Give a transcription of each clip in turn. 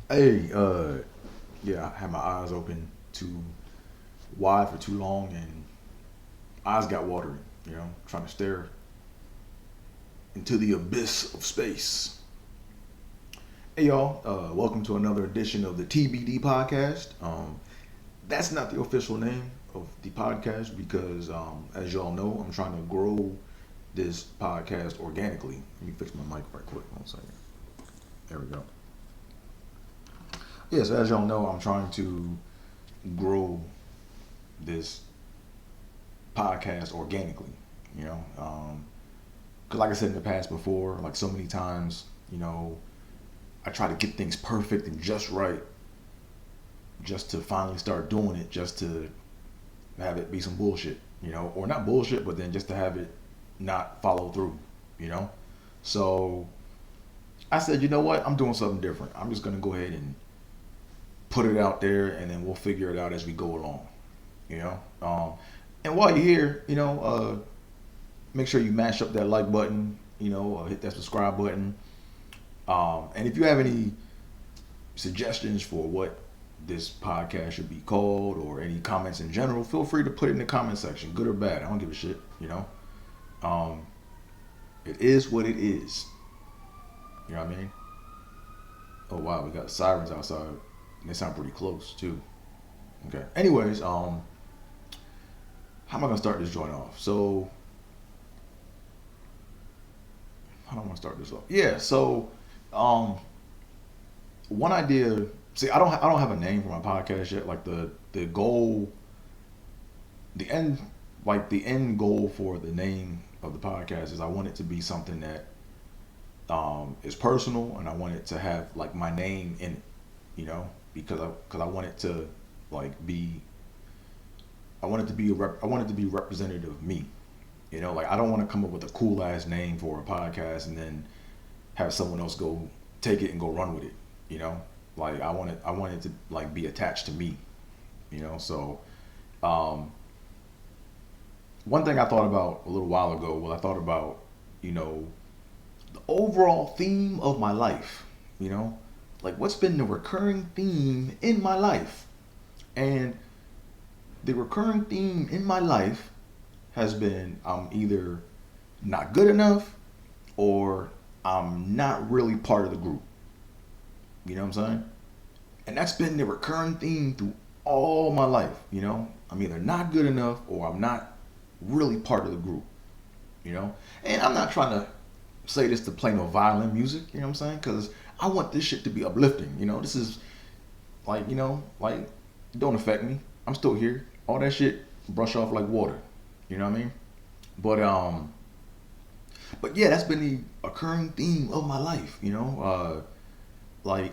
Hey, yeah, I had my eyes open too wide for too long, and eyes got watery. Trying to stare into the abyss of space. Hey, y'all, welcome to another edition of the TBD podcast. That's not the official name of the podcast because, as y'all know, I'm trying to grow this podcast organically. Let me fix my mic right quick. 1 second. There we go. Yes, as y'all know, I'm trying to grow this podcast organically. You know, because like I said in the past before, like so many times, I try to get things perfect and just right, just to finally start doing it, just to have it be some bullshit, or not bullshit, but then just to have it not follow through, you know. So I said, you know what, I'm doing something different. I'm just gonna go ahead and put it out there, and then we'll figure it out as we go along, you know. And while you're here, make sure you mash up that like button, hit that subscribe button. And if you have any suggestions for what this podcast should be called or any comments in general, feel free to put it in the comment section, good or bad. I don't give a shit. Um, it is what it is. You know what I mean? Oh wow, we got sirens outside. They sound pretty close too. Okay. Anyways, how am I gonna start this joint off? So, how do I want to start this off? Yeah. So, um, one idea. See, I don't have a name for my podcast yet. Like the goal, the end, like the end goal for the name of the podcast is I want it to be something that is personal, and I want it to have like my name in it. Because I want it to like be I want it to be representative of me. Like I don't want to come up with a cool ass name for a podcast and then have someone else go take it and go run with it. You know, like I want it to like be attached to me. So um, one thing I thought about a little while ago. Well, I thought about you know the overall theme of my life. You know, like what's been the recurring theme in my life, and the recurring theme in my life has been I'm either not good enough or I'm not really part of the group. You know what I'm saying? And that's been the recurring theme through all my life. I'm either not good enough or I'm not really part of the group. And I'm not trying to say this to play no violin music. You know what I'm saying? Because I want this shit to be uplifting. This is like like it don't affect me. I'm still here. All that shit brush off like water. You know what I mean? But but yeah, that's been the occurring theme of my life. Like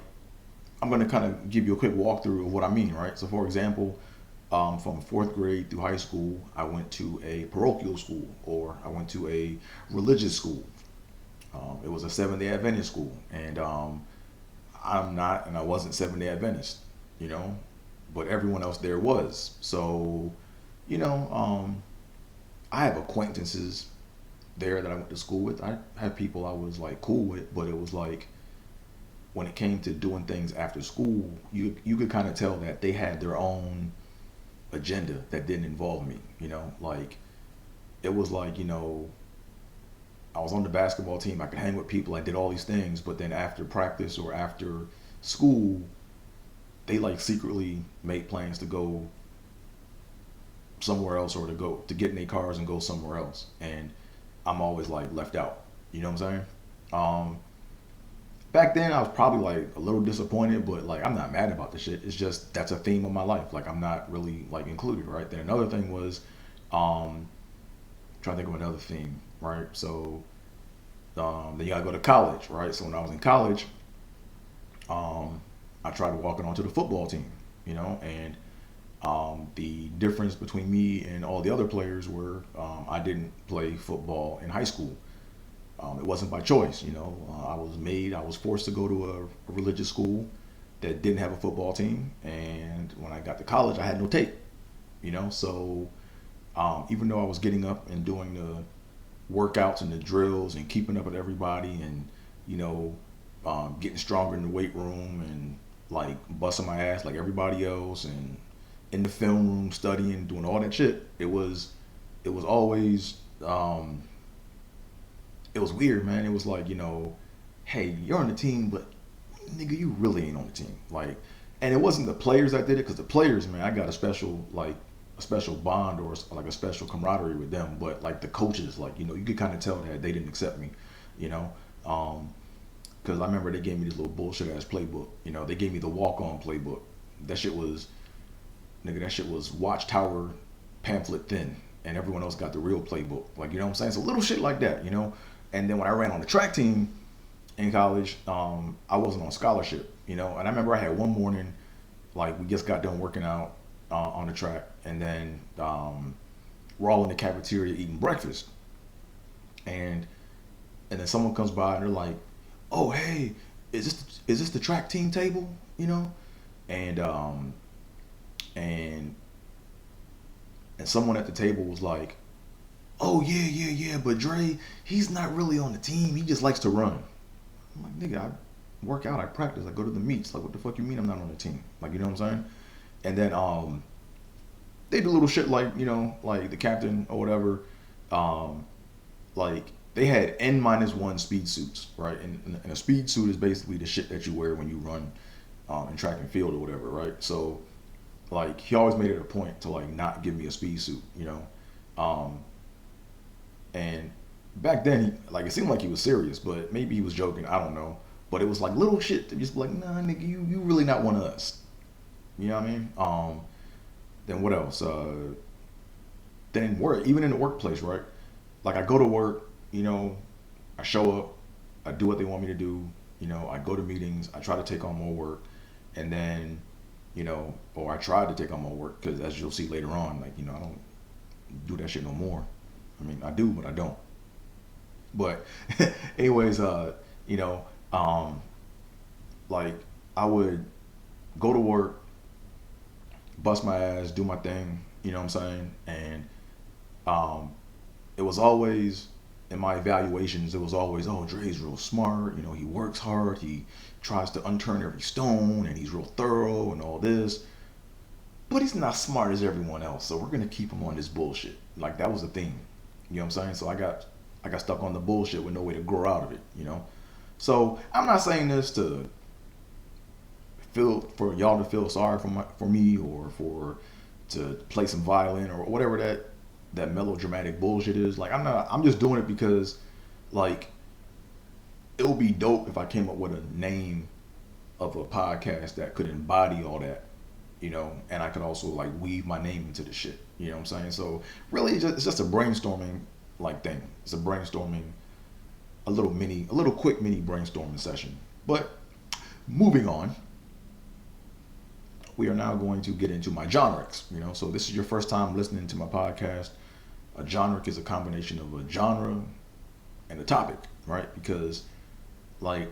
I'm gonna kind of give you a quick walkthrough of what I mean, right? So, for example, from fourth grade through high school, I went to a parochial school, or I went to a religious school. It was a Seventh Day Adventist school, and I'm not, and I wasn't Seventh Day Adventist, you know, but everyone else there was. So, you know, um, I have acquaintances there that I went to school with. I had people I was like cool with, but it was like when it came to doing things after school, you could kind of tell that they had their own agenda that didn't involve me. Like it was like I was on the basketball team. I could hang with people. I did all these things, but then after practice or after school, they like secretly made plans to go somewhere else or to get in their cars and go somewhere else. And I'm always like left out. You know what I'm saying? Um, Back then I was probably like a little disappointed, but like I'm not mad about the shit. It's just that's a theme of my life. Like I'm not really like included, right? Then another thing was um trying to think of another theme, right? So then you gotta go to college, right? So when I was in college, um I tried walking onto the football team, and the difference between me and all the other players were I didn't play football in high school. It wasn't by choice. I was forced to go to a religious school that didn't have a football team, and when I got to college, I had no tape. So even though I was getting up and doing the workouts and the drills and keeping up with everybody, and you know, getting stronger in the weight room and like busting my ass like everybody else, and in the film room studying, doing all that shit. It was always it was weird, man. It was like, hey, you're on the team, but nigga, you really ain't on the team. Like, and it wasn't the players that did it, because the players, man, I got a special bond or like a special camaraderie with them. But like the coaches, like, you could kind of tell that they didn't accept me, you know. Because I remember they gave me this little bullshit ass playbook. They gave me the walk on playbook. That shit was, nigga, that shit was Watchtower pamphlet thin, and everyone else got the real playbook. Like, you know what I'm saying? So little shit like that, And then when I ran on the track team in college, I wasn't on scholarship, And I remember I had one morning, like, we just got done working out on the track, and then we're all in the cafeteria eating breakfast, and then someone comes by and they're like, "Oh, hey, is this the track team table?" And and someone at the table was like, "Oh yeah, but Dre, he's not really on the team. He just likes to run." I'm like, "Nigga, I work out, I practice, I go to the meets. Like, what the fuck you mean I'm not on the team?" Like, you know what I'm saying? And then they do little shit like, like the captain or whatever, like they had N-1 speed suits, right? And a speed suit is basically the shit that you wear when you run in track and field or whatever, right? So like he always made it a point to like not give me a speed suit, and back then it seemed like he was serious, but maybe he was joking, I don't know. But it was like little shit to just be like, "Nah, nigga, you really not one of us." You know what I mean? Then what else? Then work, even in the workplace, right? Like I go to work, I show up, I do what they want me to do, I go to meetings, I try to take on more work, and then, or I tried to take on more work, because as you'll see later on, like, I don't do that shit no more. I mean, I do, but I don't. But anyways, like I would go to work, bust my ass, do my thing, you know what I'm saying? And it was always, in my evaluations, it was always, "Oh, Dre's real smart, he works hard, he tries to unturn every stone, and he's real thorough and all this, but he's not smart as everyone else, so we're gonna keep him on this bullshit." Like that was the theme, you know what I'm saying? So I got stuck on the bullshit with no way to grow out of it, So I'm not saying this to for y'all to feel sorry for me, or to play some violin or whatever that melodramatic bullshit is. Like I'm just doing it because like it would be dope if I came up with a name of a podcast that could embody all that, and I could also like weave my name into the shit, you know what I'm saying? So really it's just a brainstorming like thing. It's a brainstorming, a little quick mini brainstorming session. But moving on, we are now going to get into my genrics, So this is your first time listening to my podcast. A genric is a combination of a genre and a topic, right? Because like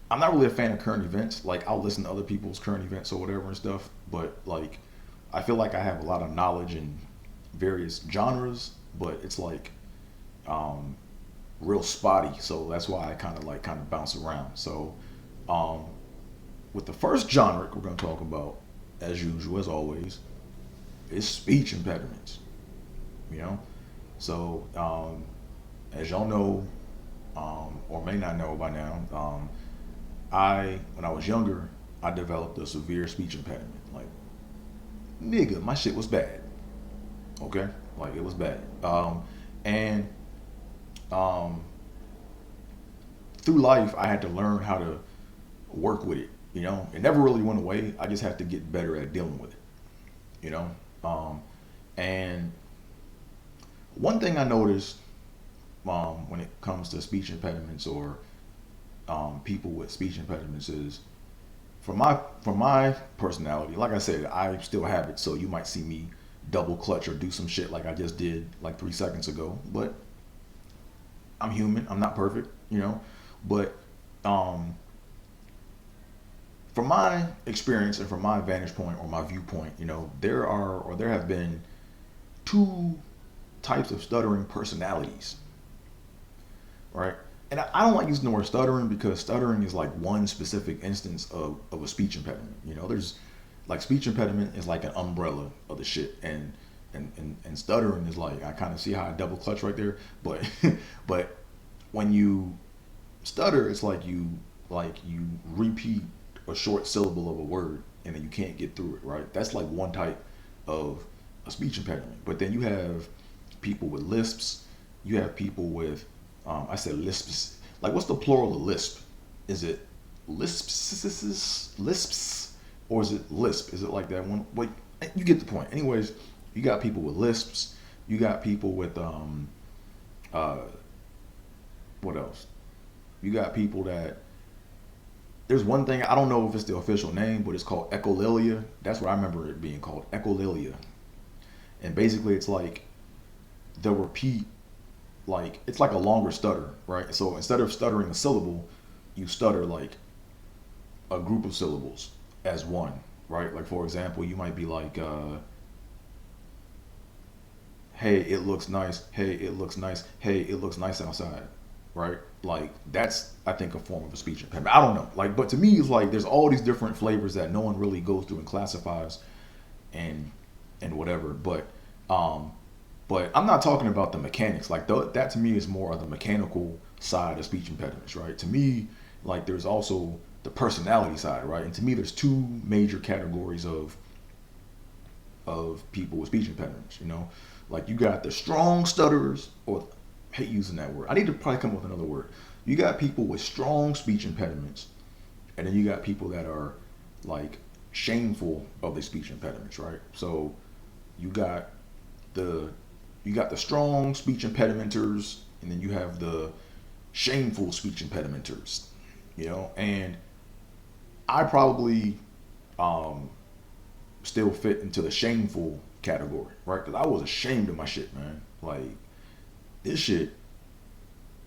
I'm not really a fan of current events. Like I'll listen to other people's current events or whatever and stuff, but like I feel like I have a lot of knowledge in various genres, but it's like real spotty. So that's why I kind of bounce around. So with the first genre we're going to talk about, as usual, as always, is speech impediments. So as y'all know, or may not know by now, when I was younger, I developed a severe speech impediment. Like, nigga, my shit was bad. Okay, like it was bad. And through life, I had to learn how to work with it. It never really went away. I just had to get better at dealing with it. And one thing I noticed when it comes to speech impediments or people with speech impediments is, for my personality, like I said, I still have it. So you might see me double clutch or do some shit like I just did like 3 seconds ago. But I'm human. I'm not perfect. But from my experience and from my vantage point or my viewpoint, there have been 2 types of stuttering personalities, right? and I don't like using the word stuttering because stuttering is like one specific instance of a speech impediment. You know, there's like speech impediment is like an umbrella of the shit, and stuttering is like I kind of see how I double clutch right there, but but when you stutter, it's like you repeat a short syllable of a word and then you can't get through it, right? That's like one type of a speech impediment. But then you have people with lisps. You have people with I said lisps. Like, what's the plural of lisp? Is it lisps, or is it lisp? Is it like that one? Wait, you get the point. Anyways, you got people with lisps. You got people with uh, what else? You got people that there's one thing I don't know if it's the official name, but it's called Echolalia. That's what I remember it being called, Echolalia. And basically, it's like the repeat, like it's like a longer stutter, right? So instead of stuttering a syllable, you stutter like a group of syllables as one, right? Like for example, you might be like, "Hey, it looks nice. Hey, it looks nice. Hey, it looks nice outside," right? Like that's I think a form of a speech impediment. I don't know, like, but to me, it's like there's all these different flavors that no one really goes through and classifies, and whatever. Um, but I'm not talking about the mechanics. Like that to me is more of the mechanical side of speech impediments, right? To me, like there's also the personality side, right? And to me, there's two major categories of people with speech impediments. You know, like you got the strong stutterers, or I hate using that word. I need to probably come up with another word. You got people with strong speech impediments, and then you got people that are like shameful of their speech impediments, right? So you got the you got the strong speech impedimenters, and then you have the shameful speech impedimenters. You know, and I probably um, still fit into the shameful category, right? Because I was ashamed of my shit, man. Like this shit,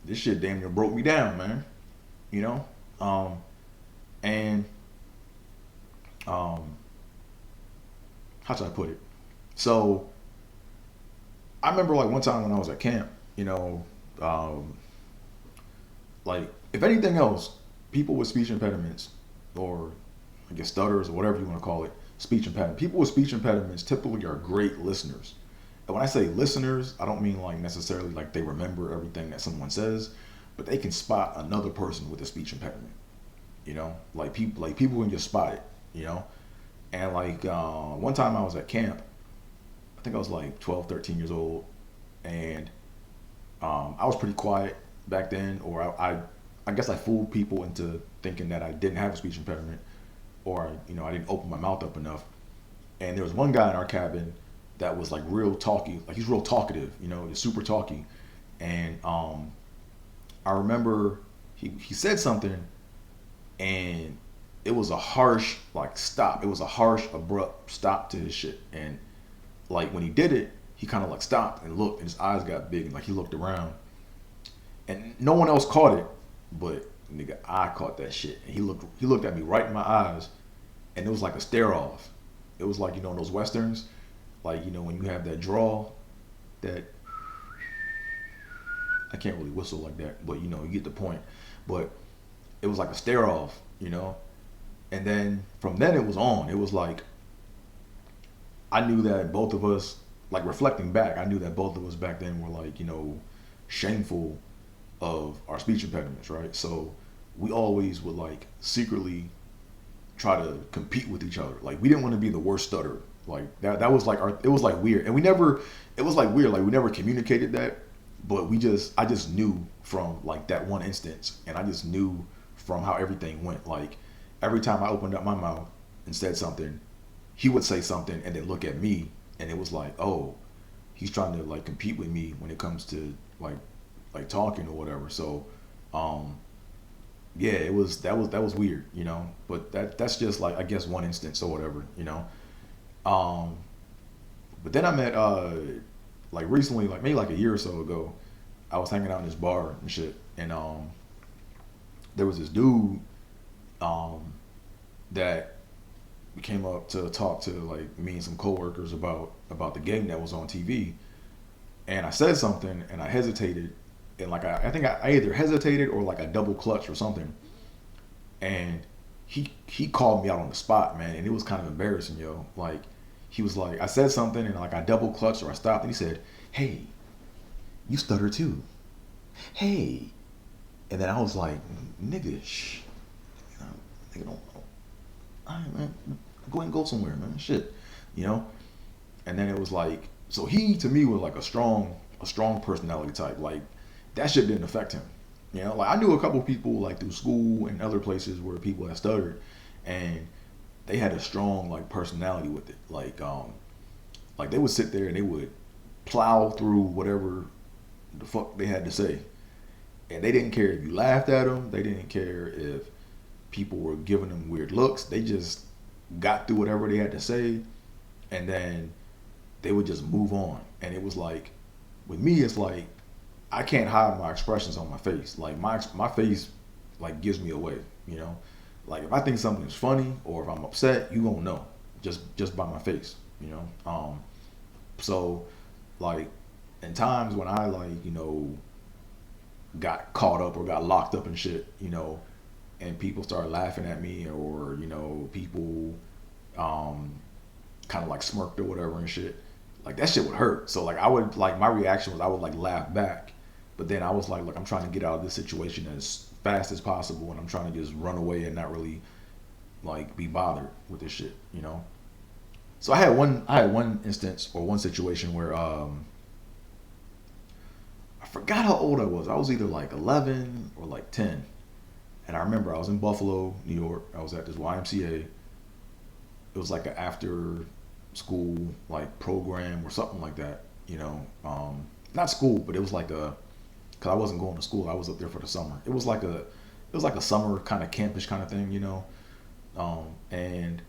this shit damn near broke me down, man. You know, and um, how should I put it? So I remember like one time when I was at camp, you know, um, like if anything else, people with speech impediments, or I guess stutters or whatever you want to call it, speech impediment. People with speech impediments typically are great listeners. And when I say listeners, I don't mean like necessarily like they remember everything that someone says, but they can spot another person with a speech impediment. You know, like people can just spot it. You know, and like one time I was at camp. I think I was like 12, 13 years old, and I was pretty quiet back then, or I guess I fooled people into thinking that I didn't have a speech impediment, or you know I didn't open my mouth up enough. And there was one guy in our cabin that was like real talky, like he's real talkative, you know, he's super talky. And I remember he said something, and it was a harsh like stop. It was a harsh, abrupt stop to his shit. And like when he did it, he kind of like stopped and looked, and his eyes got big, and like he looked around, and no one else caught it, but nigga, I caught that shit. And he looked at me right in my eyes, and it was like a stare off. It was like, you know, in those westerns, like, you know, when you have that draw, that I can't really whistle like that, but you know, you get the point. But it was like a stare off, you know. And then from then it was on. It was like I knew that both of us, like reflecting back, I knew that both of us back then were like, you know, shameful of our speech impediments, right? So we always would like secretly try to compete with each other. Like we didn't want to be the worst stutterer. Like that was like our, it was like weird. And we never, it was like weird. Like we never communicated that, but I just knew from like that one instance, and I just knew from how everything went. Like every time I opened up my mouth and said something, he would say something and then look at me, and it was like, oh, he's trying to like compete with me when it comes to like talking or whatever. So um yeah, that was weird, you know. But that's just like I guess one instance or whatever, you know. Um but then I met like recently, like maybe like a year or so ago, I was hanging out in this bar and shit, and there was this dude um that came up to talk to like me and some coworkers about the game that was on TV. And I said something and I hesitated, and like I think I either hesitated or like I double clutched or something, and he called me out on the spot, man, and it was kind of embarrassing, yo. Like he was like, I said something and like I double clutched or I stopped, and he said, "Hey, you stutter too. Hey," and then I was like, "Nigga, shh, nigga, don't. All right, man, go ahead and go somewhere, man. Shit, you know." And then it was like, so he to me was like a strong personality type. Like that shit didn't affect him. You know, like I knew a couple people like through school and other places where people had stuttered, and they had a strong like personality with it. Like they would sit there and they would plow through whatever the fuck they had to say, and they didn't care if you laughed at them. They didn't care if people were giving them weird looks. They just got through whatever they had to say, and then they would just move on. And it was like, with me, it's like I can't hide my expressions on my face. Like my face, like gives me away. You know, like if I think something is funny or if I'm upset, you gonna know just by my face. You know, so like in times when I like got caught up or got locked up and shit, and people started laughing at me or people kind of like smirked or whatever and shit, like that shit would hurt. So like I would like, my reaction was I would like laugh back, but then I was like, look, I'm trying to get out of this situation as fast as possible, and I'm trying to just run away and not really like be bothered with this shit. So I had one instance or one situation where I forgot how old I was. I was either like 11 or like 10. And I remember I was in Buffalo, New York. I was at this YMCA. It was like an after school like program or something like that. Not school, but it was like cause I wasn't going to school. I was up there for the summer. It was like a summer kind of campish kind of thing, and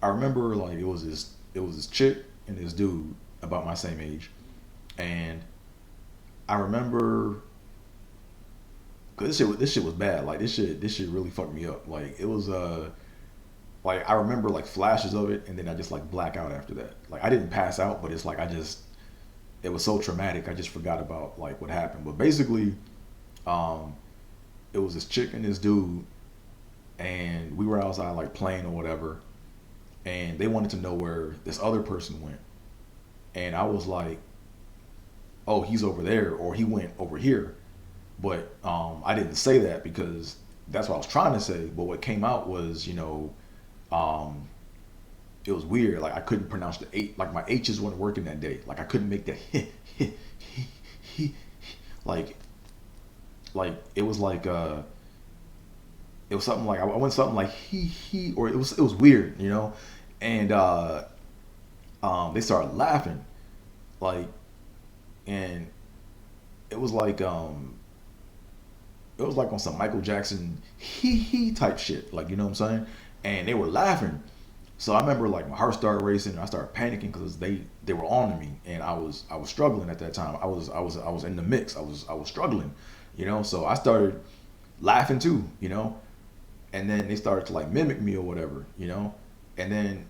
I remember like it was this chick and this dude about my same age, and I remember, cause this shit was bad. Like this shit really fucked me up. Like it was like I remember like flashes of it, and then I just like black out after that. Like I didn't pass out, but it's like it was so traumatic. I just forgot about like what happened. But basically, it was this chick and this dude, and we were outside like playing or whatever, and they wanted to know where this other person went, and I was like, oh, he's over there, or he went over here. But I didn't say that because that's what I was trying to say. But what came out was, it was weird. Like I couldn't pronounce the H. Like my H's weren't working that day. Like I couldn't make that like it was like it was something like I went something like he, or it was weird, and they started laughing, like, and it was like on some Michael Jackson he type shit, like, you know what I'm saying? And they were laughing. So I remember like my heart started racing and I started panicking because they were on to me, and I was struggling at that time. I was in the mix. I was struggling, So I started laughing too, and then they started to like mimic me or whatever, and then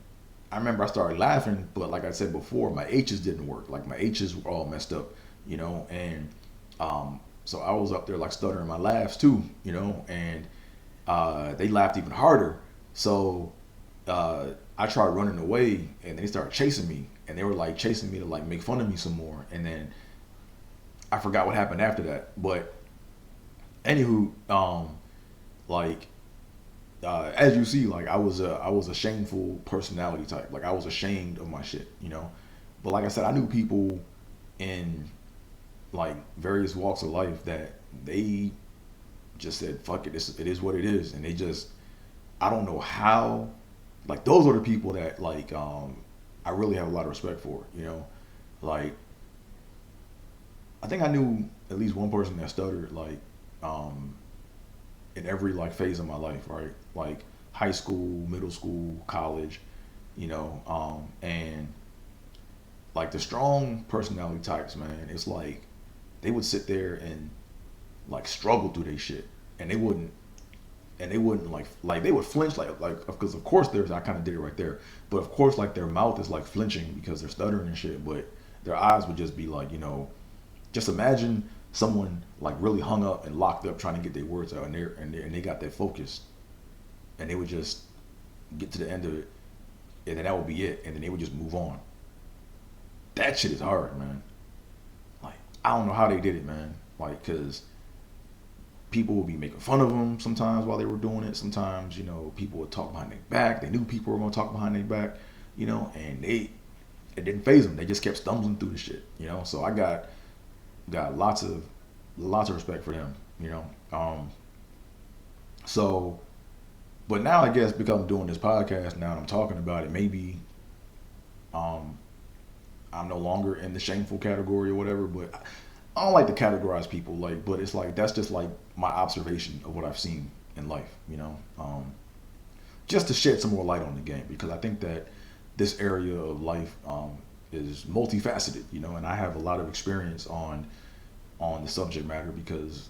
I remember I started laughing, but like I said before, my H's didn't work. Like my H's were all messed up, and so I was up there like stuttering my laughs too, and they laughed even harder. So I tried running away, and they started chasing me, and they were like chasing me to like make fun of me some more. And then I forgot what happened after that. But anywho, like as you see, like I was a shameful personality type. Like I was ashamed of my shit, But like I said, I knew people in like various walks of life that they just said, fuck it, it is what it is. And they just, I don't know how, like those are the people that like I really have a lot of respect for, Like I think I knew at least one person that stuttered like in every like phase of my life, right? Like high school, middle school, college, and like the strong personality types, man, it's like they would sit there and like struggle through their shit, and they wouldn't like they would flinch like because of course I kind of did it right there, but of course like their mouth is like flinching because they're stuttering and shit, but their eyes would just be like, just imagine someone like really hung up and locked up trying to get their words out, and they got their focus, and they would just get to the end of it, and then that would be it, and then they would just move on. That shit is hard, man. Like, I don't know how they did it, man. Like, cause people would be making fun of them sometimes while they were doing it. Sometimes, people would talk behind their back. They knew people were gonna talk behind their back, and it didn't phase them. They just kept stumbling through the shit, So I got lots of respect for them, So, but now I guess because I'm doing this podcast now and I'm talking about it, maybe I'm no longer in the shameful category or whatever. But I don't like to categorize people, but it's like that's just like my observation of what I've seen in life, just to shed some more light on the game, because I think that this area of life is multifaceted, and I have a lot of experience on the subject matter because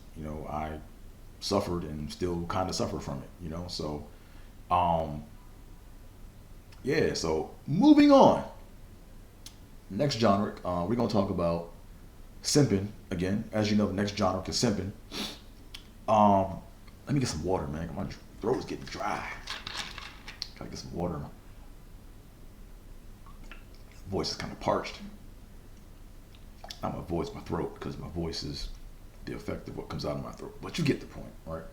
I suffered and still kind of suffer from it, So, yeah. So moving on, next genre, we're gonna talk about Simpin again. As you know, the next genre is Simpin. Let me get some water, man. My throat is getting dry. Gotta get some water. Voice is kind of parched. Not my voice, my throat, because my voice is the effect of what comes out of my throat. But you get the point, right?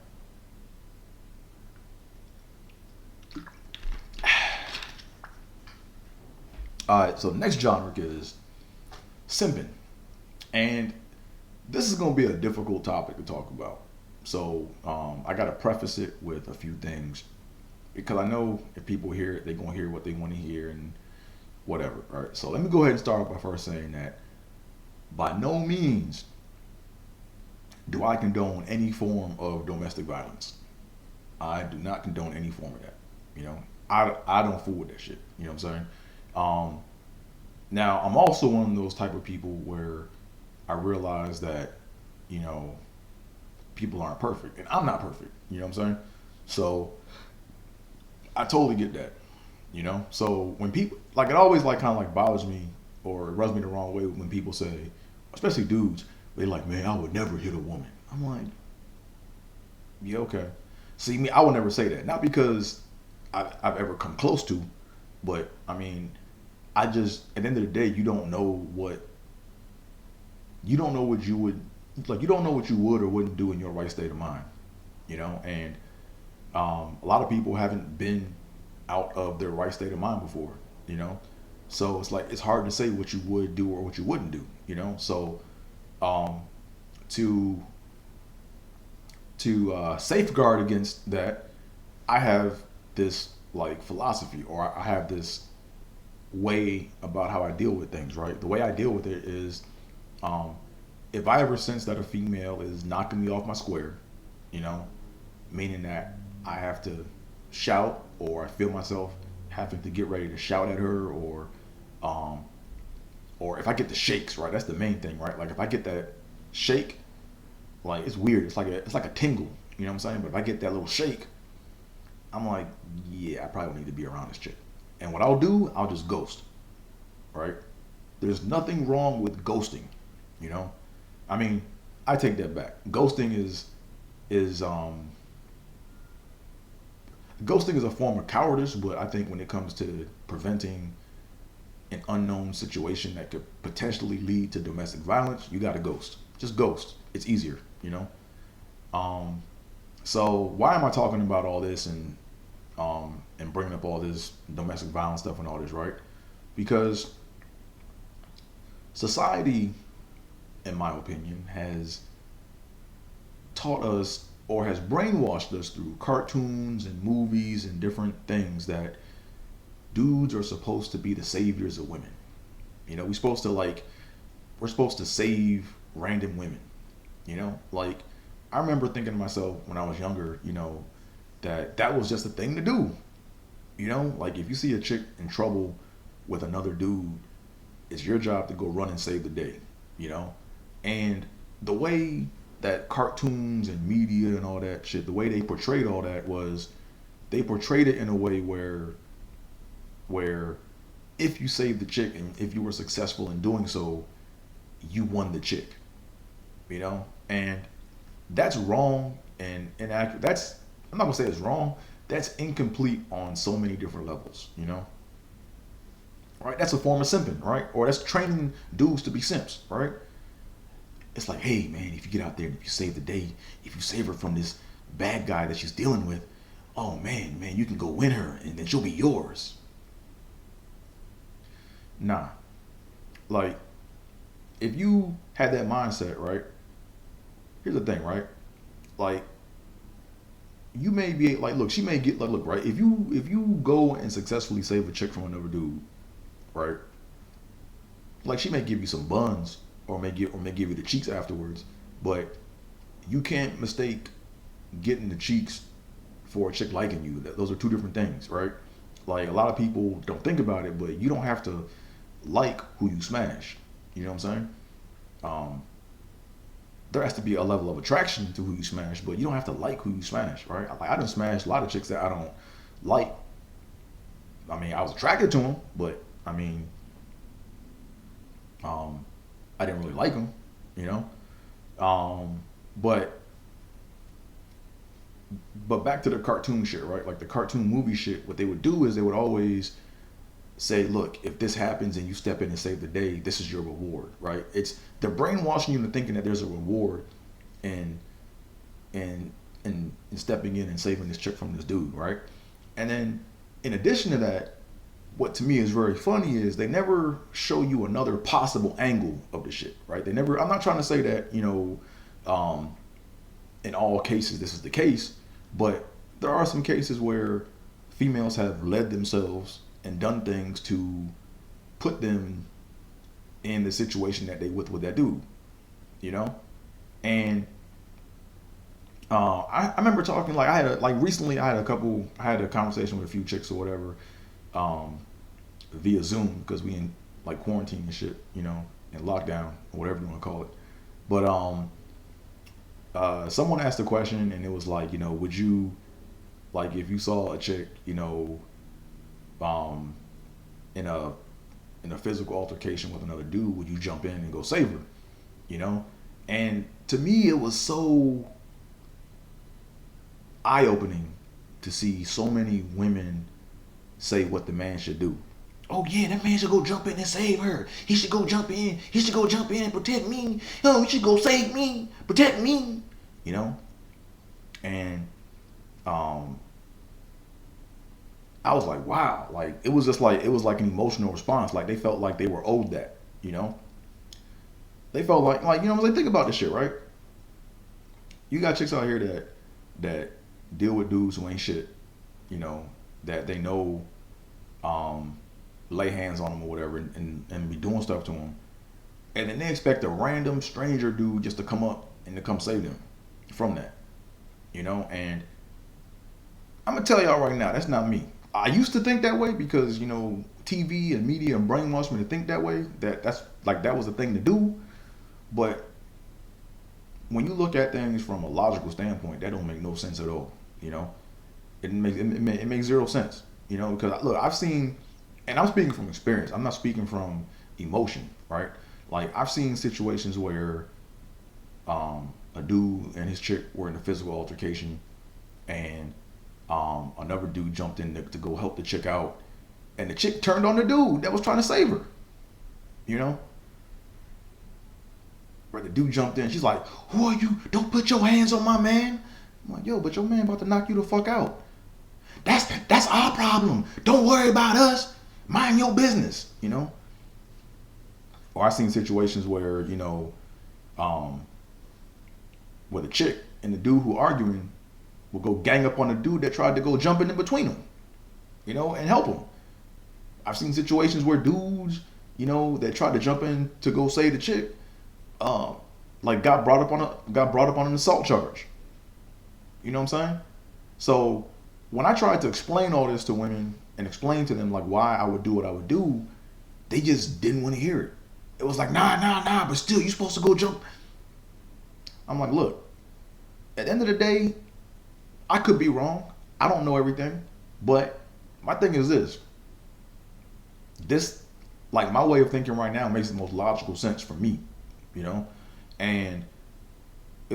All right, so the next genre is Simpin. And this is going to be a difficult topic to talk about. So I got to preface it with a few things, because I know if people hear it, they're going to hear what they want to hear and whatever. All right, so let me go ahead and start by first saying that by no means do I condone any form of domestic violence. I do not condone any form of that. I don't fool with that shit. You know what I'm saying? Now, I'm also one of those type of people where I realize that, people aren't perfect, and I'm not perfect. You know what I'm saying? So I totally get that. So when people it always kind of bothers me or it rubs me the wrong way when people say, especially dudes, they like, man, I would never hit a woman. I'm like, yeah, okay. See, me, I would never say that. Not because I've ever come close to, but I mean, I just, at the end of the day, you don't know what you would, you don't know what you would or wouldn't do in your right state of mind, and a lot of people haven't been out of their right state of mind before, so it's hard to say what you would do or what you wouldn't do, so to safeguard against that, I have this philosophy, or I have this way about how I deal with things, right? The way I deal with it is, if I ever sense that a female is knocking me off my square, meaning that I have to shout, or I feel myself having to get ready to shout at her, or if I get the shakes, right? That's the main thing, right? If I get that shake, it's weird. It's like a tingle, you know what I'm saying? But if I get that little shake, I'm like, yeah, I probably don't need to be around this chick. And what I'll do, I'll just ghost, right? There's nothing wrong with ghosting, I mean, I take that back. Ghosting is a form of cowardice, but I think when it comes to preventing an unknown situation that could potentially lead to domestic violence, you got to ghost. Just ghost. It's easier, So why am I talking about all this and bringing up all this domestic violence stuff and all this, right? Because society, in my opinion, has taught us, or has brainwashed us through cartoons and movies and different things, that dudes are supposed to be the saviors of women. We're supposed to save random women. I remember thinking to myself when I was younger, that was just a thing to do. If you see a chick in trouble with another dude, it's your job to go run and save the day, And the way that cartoons and media and all that shit, the way they portrayed all that was, they portrayed it in a way where if you saved the chick and if you were successful in doing so, you won the chick. you know, and that's wrong and inaccurate. That's, I'm not gonna say it's wrong. That's incomplete on so many different levels, you know. Right? That's a form of simping, right? Or that's training dudes to be simps, right? It's like, hey man, if you get out there and if you save the day, if you save her from this bad guy that she's dealing with, oh man, you can go win her and then she'll be yours. Nah. Like, if you had that mindset, right? Here's the thing, right? Like, you may be like, look, she may get like, look, right? If you go and successfully save a chick from another dude, right? Like, she may give you some buns or may give you the cheeks afterwards, but you can't mistake getting the cheeks for a chick liking you. Those are two different things, right? Like, a lot of people don't think about it, but you don't have to like who you smash. You know what I'm saying? Um, there has to be a level of attraction to who you smash, but you don't have to like who you smash, right? Like, I done smashed a lot of chicks that I don't like. I mean, I was attracted to them, but I mean, um, I didn't really like them, you know. But back to the cartoon shit, right? Like the cartoon movie shit. What they would do is they would always say, look, if this happens and you step in and save the day, this is your reward, right? It's, they're brainwashing you into thinking that there's a reward in in stepping in and saving this chick from this dude, right? And then in addition to that, what to me is very funny is they never show you another possible angle of the shit, right? They never. I'm not trying to say that, you know, in all cases this is the case, but there are some cases where females have led themselves and done things to put them in the situation that they with that dude, you know. And I remember talking, like, recently I had a conversation with a few chicks or whatever, um, via Zoom, because we in like quarantine and shit, you know, and lockdown or whatever you want to call it. But someone asked a question and it was like, you know, would you, like, if you saw a chick, you know, um, in a physical altercation with another dude, would you jump in and go save her? You know? And to me, it was so eye opening to see so many women say what the man should do. Oh yeah, that man should go jump in and save her. He should go jump in. He should go jump in and protect me. Oh, he should go save me, protect me. You know? And I was like, wow. Like, it was just like, it was like an emotional response. Like, they felt like they were owed that, you know? They felt like, you know, like, think about this shit, right? You got chicks out here that deal with dudes who ain't shit, you know, that they know, lay hands on them or whatever, and be doing stuff to them, and then they expect a random stranger dude just to come up and to come save them from that, you know. And I'm gonna tell y'all right now, that's not me. I used to think that way because, you know, TV and media and brainwashed me to think that way, that's like, that was the thing to do. But when you look at things from a logical standpoint, that don't make no sense at all, you know. It makes zero sense, you know, because look, I've seen, and I'm speaking from experience, I'm not speaking from emotion, right? Like, I've seen situations where a dude and his chick were in a physical altercation, and another dude jumped in to go help the chick out, and the chick turned on the dude that was trying to save her, you know. Right, the dude jumped in, she's like, who are you? Don't put your hands on my man. I'm like, yo, but your man about to knock you the fuck out. That's our problem. Don't worry about us. Mind your business, you know. Or I've seen situations where, you know, where the chick and the dude who arguing will go gang up on the dude that tried to go jump in between them, you know, and help him. I've seen situations where dudes, you know, that tried to jump in to go save the chick, like got brought up on an assault charge. You know what I'm saying? So when I tried to explain all this to women and explain to them like why I would do what I would do, they just didn't want to hear it. It was like, nah, but still, you supposed to go jump. I'm like, look, at the end of the day, I could be wrong. I don't know everything. But my thing is this, like, my way of thinking right now makes the most logical sense for me, you know? And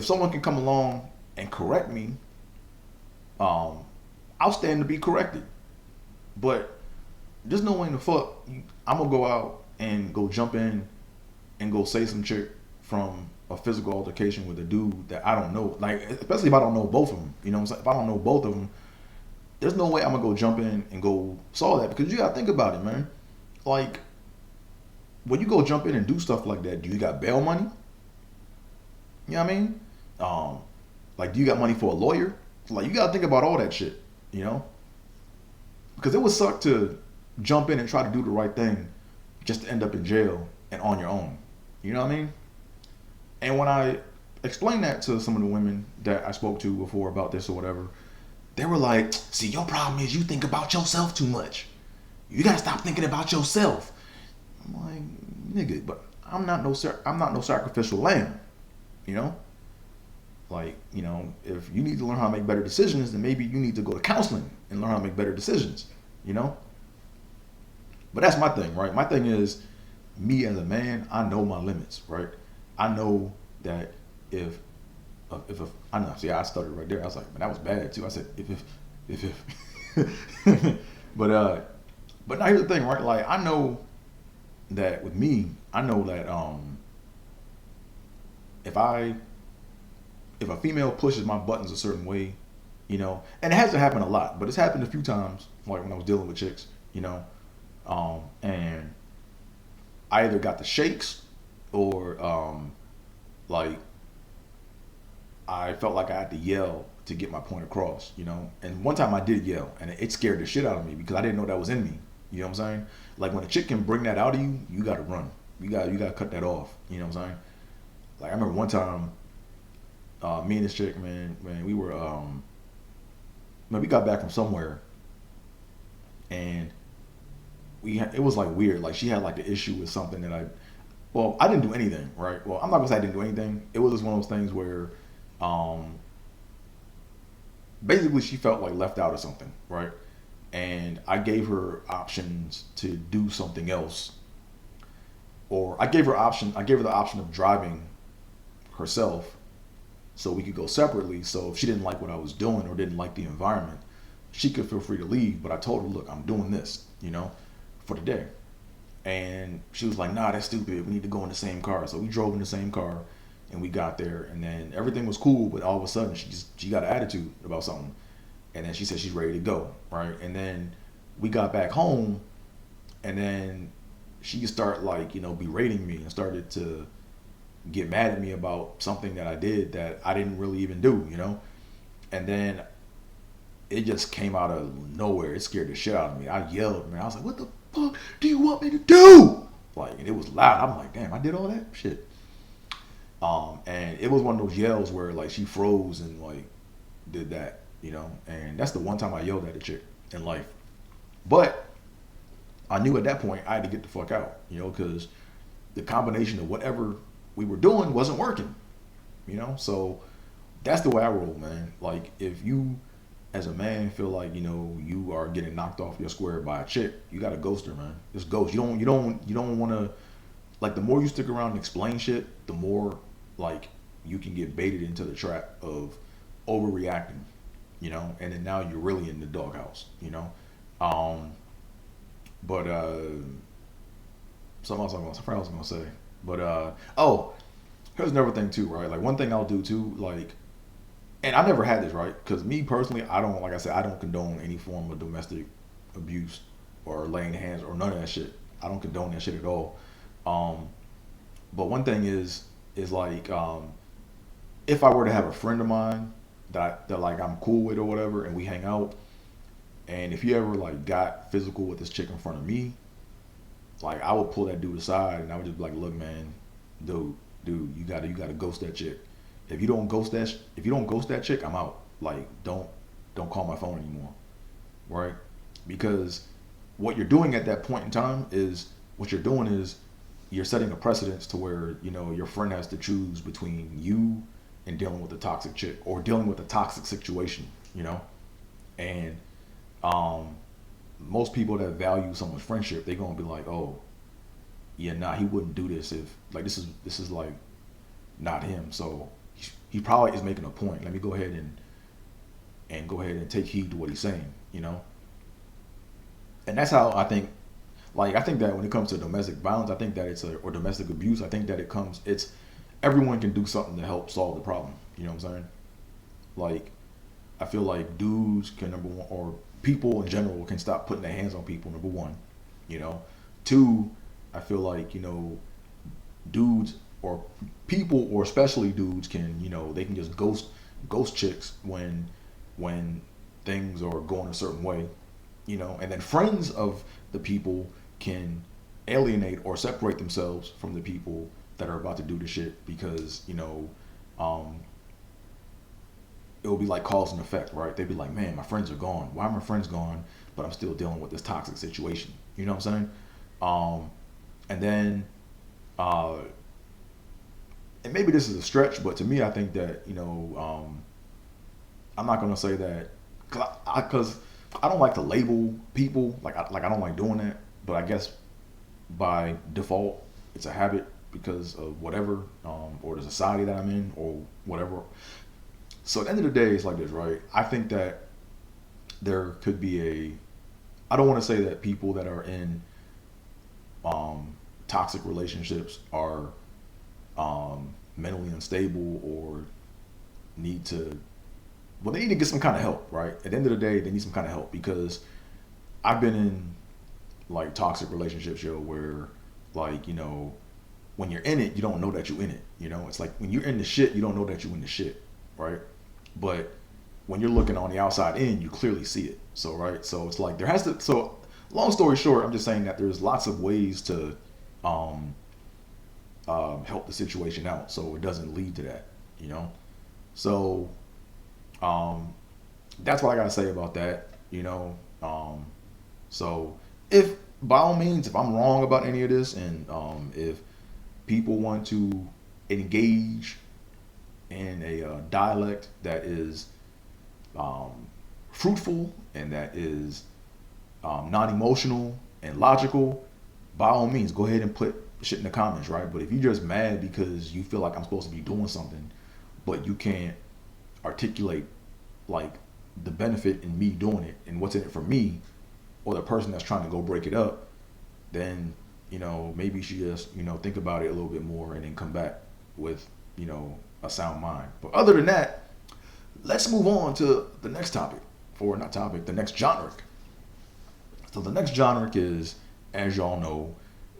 if someone can come along and correct me, I'll stand to be corrected. But there's no way in the fuck I'm gonna go out and go jump in and go say some chick from a physical altercation with a dude that I don't know. Like, especially if I don't know both of them. You know what I'm saying? If I don't know both of them, there's no way I'm gonna go jump in and go solve that, because you gotta think about it, man. Like, when you go jump in and do stuff like that, do you got bail money? You know what I mean? Like, do you got money for a lawyer? Like, you gotta think about all that shit, you know? Because it would suck to jump in and try to do the right thing just to end up in jail and on your own. You know what I mean? And when I explained that to some of the women that I spoke to before about this or whatever, they were like, see, your problem is you think about yourself too much. You gotta stop thinking about yourself. I'm like, nigga, but I'm not no sacrificial lamb, you know? Like, you know, if you need to learn how to make better decisions, then maybe you need to go to counseling and learn how to make better decisions, you know? But that's my thing, right? My thing is, me as a man, I know my limits, right? I know that if I know, see, I started right there. I was like, man, that was bad too. I said, if. But now here's the thing, right? Like, I know that with me, I know that if a female pushes my buttons a certain way, you know, and it hasn't happened a lot, but it's happened a few times, like when I was dealing with chicks, you know, and I either got the shakes or like I felt like I had to yell to get my point across, you know. And one time I did yell, and it scared the shit out of me because I didn't know that was in me. You know what I'm saying? Like, when a chick can bring that out of you, you gotta run. You gotta cut that off. You know what I'm saying? Like, I remember one time, me and this chick, man, we were, we got back from somewhere, and it was like weird. Like, she had like an issue with something that I didn't do anything, right? Well, I'm not gonna say I didn't do anything. It was just one of those things where, basically she felt like left out or something, right? And I gave her options to do something else, or I gave her the option of driving herself, so we could go separately. So if she didn't like what I was doing or didn't like the environment, she could feel free to leave. But I told her, look, I'm doing this, you know, for the day. And she was like, nah, that's stupid. We need to go in the same car. So we drove in the same car, and we got there, and then everything was cool. But all of a sudden, she got an attitude about something, and then she said she's ready to go, right? And then we got back home, and then she started, like, you know, berating me and started to get mad at me about something that I did that I didn't really even do, you know? And then it just came out of nowhere. It scared the shit out of me. I yelled, man. I was like, what the fuck do you want me to do? Like, and it was loud. I'm like, damn, I did all that shit. And it was one of those yells where, like, she froze and, like, did that, you know? And that's the one time I yelled at a chick in life. But I knew at that point I had to get the fuck out, you know, because the combination of whatever we were doing wasn't working, you know? So that's the way I roll, man. Like, if you, as a man, feel like, you know, you are getting knocked off your square by a chick, you gotta ghost her, man. Just ghost. You don't want to, like, the more you stick around and explain shit, the more, like, you can get baited into the trap of overreacting, you know, and then now you're really in the doghouse, you know. But something else I was gonna say. But here's another thing too, right? Like, one thing I'll do too, like, and I never had this, right? Because me personally, I don't, like I said, I don't condone any form of domestic abuse or laying hands or none of that shit. I don't condone that shit at all. But one thing is like, if I were to have a friend of mine that like I'm cool with or whatever, and we hang out, and if you ever, like, got physical with this chick in front of me, like, I would pull that dude aside and I would just be like, look, man, dude, you gotta ghost that chick. If you don't ghost that chick, I'm out. Like, don't call my phone anymore, right? Because what you're doing at that point in time is you're setting a precedence to where, you know, your friend has to choose between you and dealing with a toxic chick or dealing with a toxic situation, you know? And most people that value someone's friendship, they're gonna be like, oh, yeah, nah, he wouldn't do this if, like, this is like not him. So he probably is making a point. Let me go ahead and go ahead and take heed to what he's saying, and that's how I think. Like I think that when it comes to domestic violence, I think that or domestic abuse. I think that it's everyone can do something to help solve the problem. You know what I'm saying? Like I feel like dudes can number one, or people in general can stop putting their hands on people. Number one, you know. Two, I feel like dudes or people or especially dudes can they can just ghost chicks when things are going a certain way, and then friends of the people can alienate or separate themselves from the people that are about to do the shit because um, it will be like cause and effect, right? They'd be like, man, my friends are gone. Why are my friends gone? But I'm still dealing with this toxic situation. You know what I'm saying? And then, uh, and maybe this is a stretch, but to me, I think that I'm not gonna say that because I don't like to label people like I don't like doing that. But I guess by default, it's a habit because of whatever or the society that I'm in or whatever. So at the end of the day, it's like this, right? I think that there could be I don't want to say that people that are in toxic relationships are mentally unstable or need to, well, they need to get some kind of help, right? At the end of the day, they need some kind of help because I've been in like toxic relationships, where like, when you're in it, you don't know that you're in it. It's like when you're in the shit, you don't know that you're in the shit, right? But when you're looking on the outside in, you clearly see it. So, right. So it's like so long story short, I'm just saying that there's lots of ways to help the situation out so it doesn't lead to that. So that's what I got to say about that. So if by all means, if I'm wrong about any of this, and if people want to engage in a dialect that is fruitful and that is non-emotional and logical, by all means, go ahead and put shit in the comments, right? But if you're just mad because you feel like I'm supposed to be doing something, but you can't articulate like the benefit in me doing it and what's in it for me or the person that's trying to go break it up, then maybe you should just think about it a little bit more and then come back with a sound mind. But other than that, let's move on to the next topic, or not topic, the next genre. So the next genre is, as y'all know,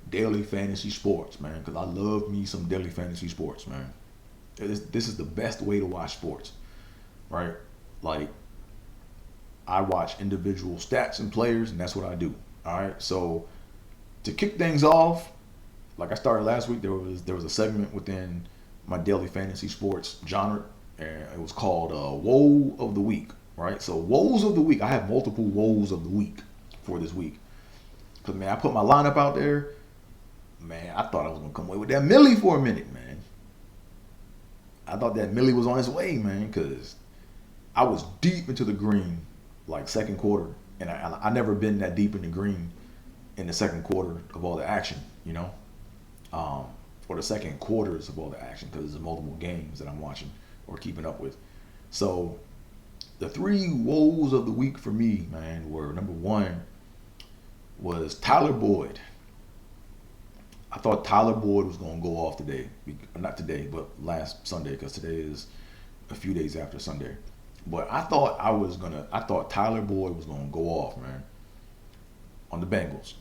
daily fantasy sports, man. Because I love me some daily fantasy sports, man. This is the best way to watch sports, right? Like, I watch individual stats and players, and that's what I do. All right. So to kick things off, like I started last week, there was a segment within my daily fantasy sports genre, and it was called Woe of the Week. Right. So Woes of the Week. I have multiple Woes of the Week for this week. Cause man, I put my lineup out there. Man, I thought I was gonna come away with that Millie for a minute, man. I thought that Millie was on his way, man, because I was deep into the green, like second quarter, and I never been that deep in the green in the second quarter of all the action, or the second quarters of all the action, because there's multiple games that I'm watching or keeping up with. So the three woes of the week for me, man, were number one was Tyler Boyd. I thought Tyler Boyd was going to go off today. Not today, but last Sunday, because today is a few days after Sunday. But I thought Tyler Boyd was going to go off, man, on the Bengals.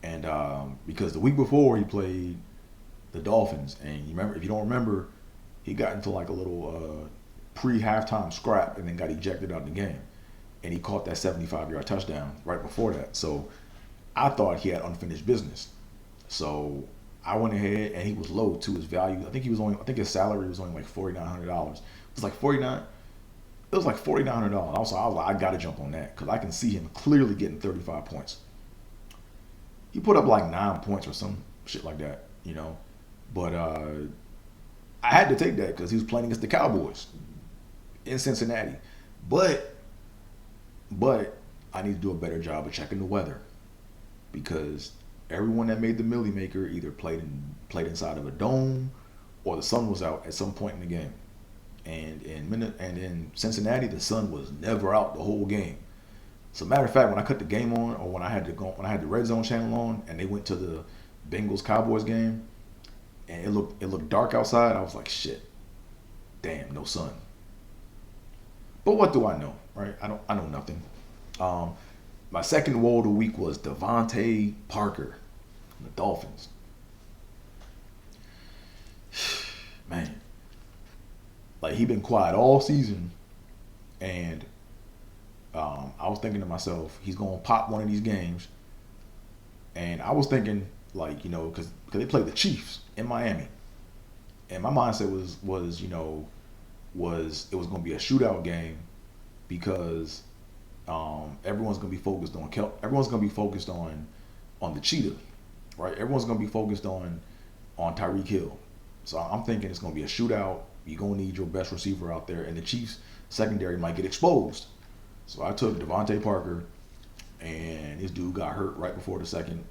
And because the week before he played the Dolphins, and if you don't remember, he got into like a little pre-halftime scrap and then got ejected out of the game. And he caught that 75-yard touchdown right before that. So I thought he had unfinished business. So I went ahead, and he was low to his value. I think his salary was only like $4,900. It was like $4,900. Also, I was like, I gotta jump on that because I can see him clearly getting 35 points. He put up like 9 points or some shit like that, But I had to take that because he was playing against the Cowboys in Cincinnati. But I need to do a better job of checking the weather because everyone that made the Millie Maker either played inside of a dome or the sun was out at some point in the game. And in Cincinnati, the sun was never out the whole game. So matter of fact, when I cut the game on, or when I had the red zone channel on, and they went to the Bengals Cowboys game, and it looked dark outside, I was like, shit, damn, no sun. But what do I know, right? I know nothing. Um, my second woe of the week was Devontae Parker, the Dolphins. Man, like he been quiet all season, and I was thinking to myself, he's gonna pop one of these games, and I was thinking like because they played the Chiefs in Miami, and my mindset was it was gonna be a shootout game because everyone's gonna be focused on the cheetah, right? Everyone's gonna be focused on Tyreek Hill. So I'm thinking it's gonna be a shootout. You're gonna need your best receiver out there, and the Chiefs secondary might get exposed. So I took Devontae Parker, and this dude got hurt right before the second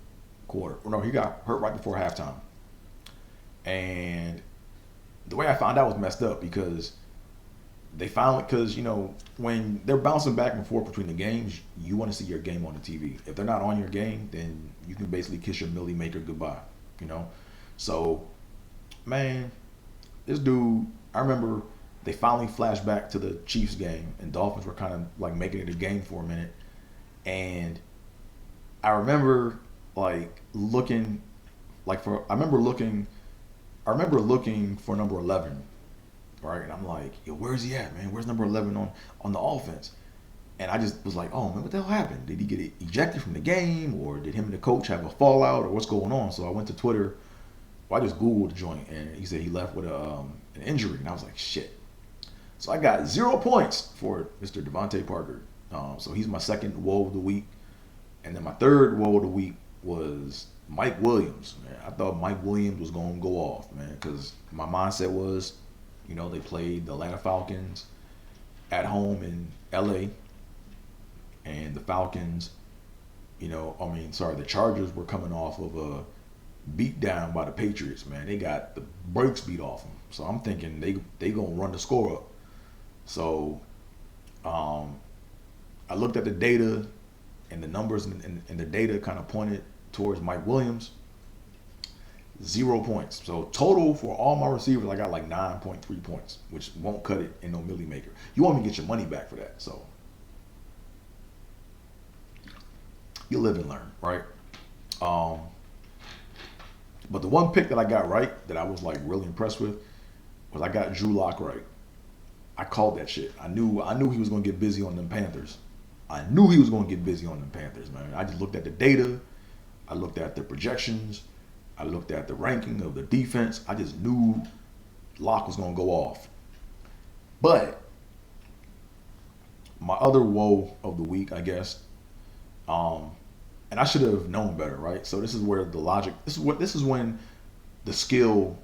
quarter. No, he got hurt right before halftime. And the way I found out was messed up because when they're bouncing back and forth between the games, you want to see your game on the TV. If they're not on your game, then you can basically kiss your Millie Maker goodbye. So man, this dude, I remember they finally flashed back to the Chiefs game, and Dolphins were kind of like making it a game for a minute. And I remember looking for number 11, right? And I'm like, yo, where's he at, man? Where's number 11 on the offense? And I just was like, oh man, what the hell happened? Did he get ejected from the game, or did him and the coach have a fallout, or what's going on? So I went to Twitter. Well, I just Googled the joint, and he said he left with an injury, and I was like, shit. So I got 0 points for Mr. Devontae Parker. So he's my second woe of the week. And then my third woe of the week was Mike Williams. Man, I thought Mike Williams was going to go off, man, because my mindset was, they played the Atlanta Falcons at home in LA, and the Falcons, the Chargers were coming off of a beat down by the Patriots, man. They got the brakes beat off them. So I'm thinking they gonna run the score up. So I looked at the data, and the numbers and the data kind of pointed towards Mike Williams. 0 points. So total for all my receivers, I got like 9.3 points, which won't cut it in no Millie Maker. You want me to get your money back for that. So you live and learn, right? But the one pick that I got right that I was like really impressed with was I got Drew Lock right. I called that shit. I knew he was gonna get busy on them Panthers. I knew he was gonna get busy on them Panthers, man. I just looked at the data, I looked at the projections, I looked at the ranking of the defense. I just knew Lock was gonna go off. But my other woe of the week, I guess, and I should have known better, right? So this is where the logic. This is when the skill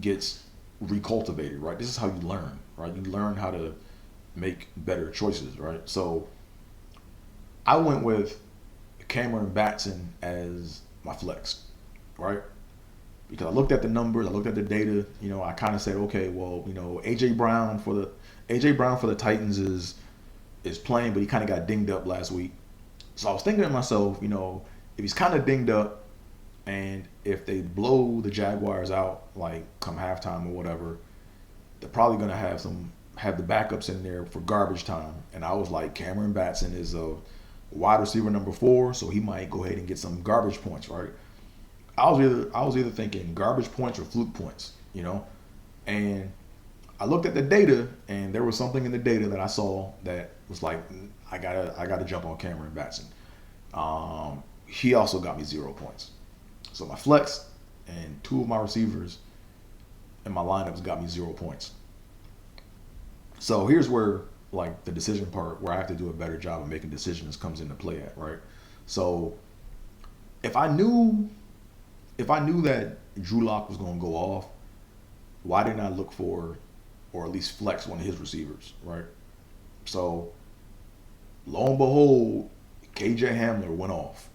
gets recultivated, right? This is how you learn, right? You learn how to make better choices, right? So I went with Cameron Batson as my flex, right? Because I looked at the numbers, I looked at the data. I kind of said, okay, well, AJ Brown for the Titans is playing, but he kind of got dinged up last week. So I was thinking to myself, if he's kind of dinged up, and if they blow the Jaguars out, like come halftime or whatever, they're probably gonna have the backups in there for garbage time. And I was like, Cameron Batson is a wide receiver number 4, so he might go ahead and get some garbage points, right? I was either thinking garbage points or fluke points, and I looked at the data, and there was something in the data that I saw that was like, I gotta jump on Cameron Batson. He also got me 0 points. So my flex and 2 of my receivers in my lineups got me 0 points. So here's where like the decision part, where I have to do a better job of making decisions, comes into play at, right? So if I knew that Drew Lock was gonna go off, why didn't I look for, or at least flex one of his receivers, right? So lo and behold, KJ Hamler went off,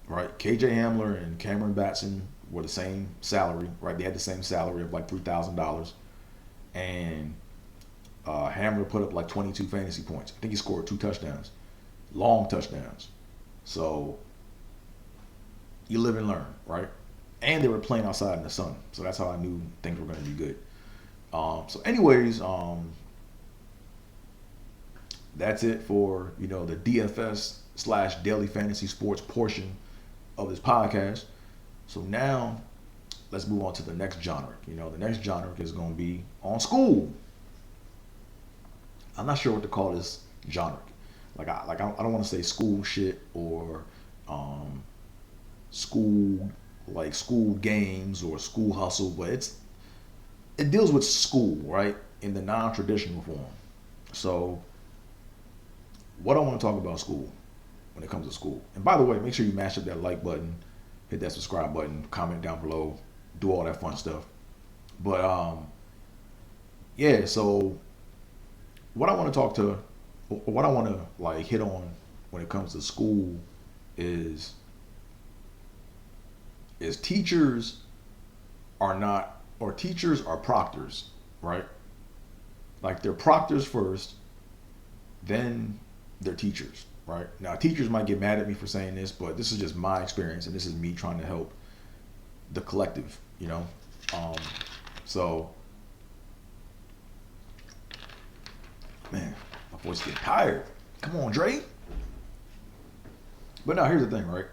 right? KJ Hamler and Cameron Batson were the same salary, right? They had the same salary of like $3,000, and Hamler put up like 22 fantasy points. I think he scored 2 touchdowns, long touchdowns. So you live and learn, right? And they were playing outside in the sun, so that's how I knew things were going to be good. So, anyways, that's it for the DFS / daily fantasy sports portion of this podcast. So now let's move on to the next genre. The next genre is going to be on school. I'm not sure what to call this genre. I don't want to say school shit or school games or school hustle, but it deals with school, right, in the non-traditional form. So what I want to talk about school when it comes to school. And by the way, make sure you mash up that like button, hit that subscribe button, comment down below, do all that fun stuff. But yeah, so what I want to hit on when it comes to school is teachers are proctors, right? Like they're proctors first, then they're teachers, right? Now teachers might get mad at me for saying this, but this is just my experience, and this is me trying to help the collective, so man, my voice getting tired. Come on, Dre. But now here's the thing, right?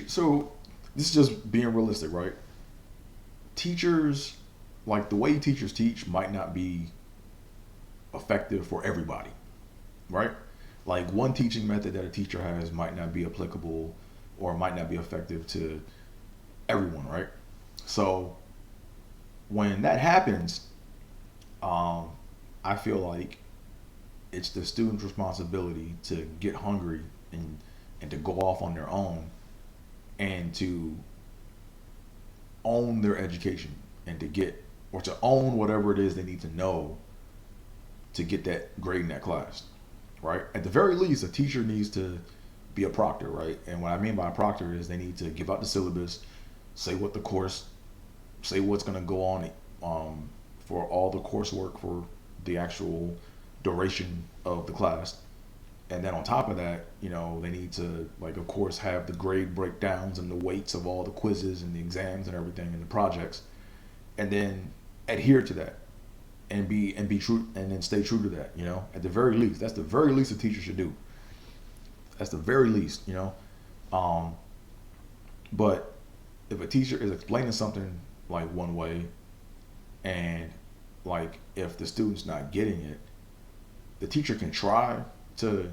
So this is just being realistic, right? Teachers, like the way teachers teach might not be effective for everybody, right? Like one teaching method that a teacher has might not be applicable or might not be effective to everyone, right? So when that happens, I feel like it's the student's responsibility to get hungry and to go off on their own and to own their education and to own whatever it is they need to know to get that grade in that class, right? At the very least, a teacher needs to be a proctor, right? And what I mean by a proctor is they need to give out the syllabus, say what's going to go on for all the coursework for the actual duration of the class. And then on top of that, they need to, of course, have the grade breakdowns and the weights of all the quizzes and the exams and everything and the projects, and then adhere to that and be true, and then stay true to that. At the very least, that's the very least a teacher should do. That's the very least, But if a teacher is explaining something like one way, and if the student's not getting it, the teacher can try to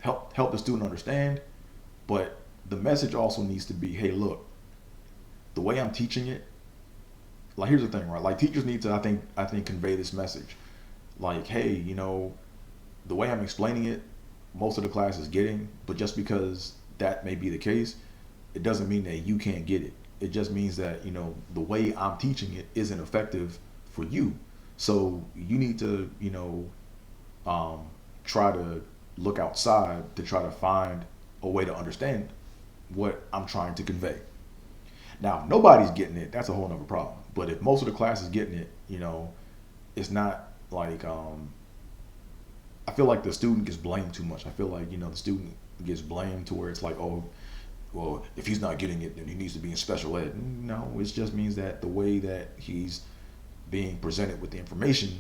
help the student understand, but the message also needs to be, hey, look, the way I'm teaching it, here's the thing, right? Teachers need to, I think convey this message. Hey, the way I'm explaining it, most of the class is getting, but just because that may be the case, it doesn't mean that you can't get it. It just means that, the way I'm teaching it isn't effective for you. So you need to, try to look outside to try to find a way to understand what I'm trying to convey. Now, if nobody's getting it, that's a whole nother problem. But if most of the class is getting it, it's not I feel like the student gets blamed too much. I feel like, the student gets blamed to where it's like, oh, well, if he's not getting it, then he needs to be in special ed. No, it just means that the way that he's being presented with the information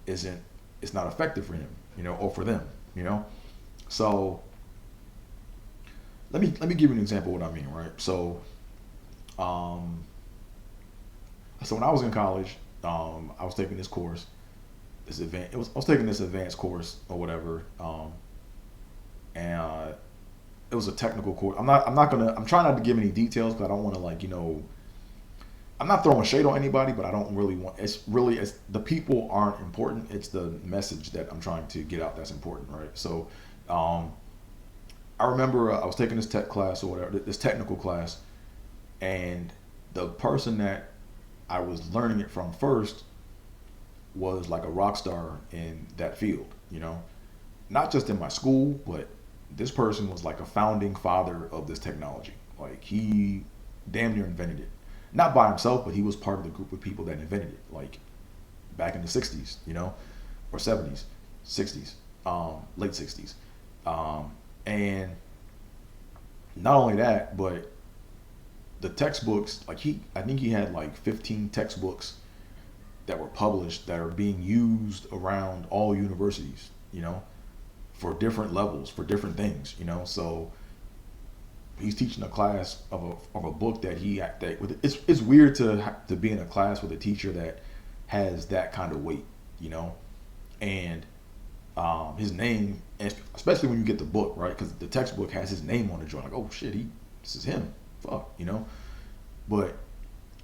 it's not effective for him, or for them, So let me give you an example of what I mean, right? So when I was in college, I was taking this course, I was taking this advanced course or whatever, and it was a technical course. I'm trying not to give any details because I don't want to I'm not throwing shade on anybody, but I don't really want, it's the people aren't important. It's the message that I'm trying to get out that's important, right? So, I remember I was taking this tech class or whatever, this technical class, and the person that I was learning it from first was like a rock star in that field, not just in my school, but this person was like a founding father of this technology. Like he damn near invented it. Not by himself, but he was part of the group of people that invented it. Like back in the 60s, or 70s, 60s, late 60s. And not only that, but the textbooks, like I think he had like 15 textbooks that were published that are being used around all universities, for different levels, for different things, So he's teaching a class of a book that it's weird to be in a class with a teacher that has that kind of weight, and his name, especially when you get the book, right? Because the textbook has his name on the joint. Like, oh shit, this is him. Fuck, But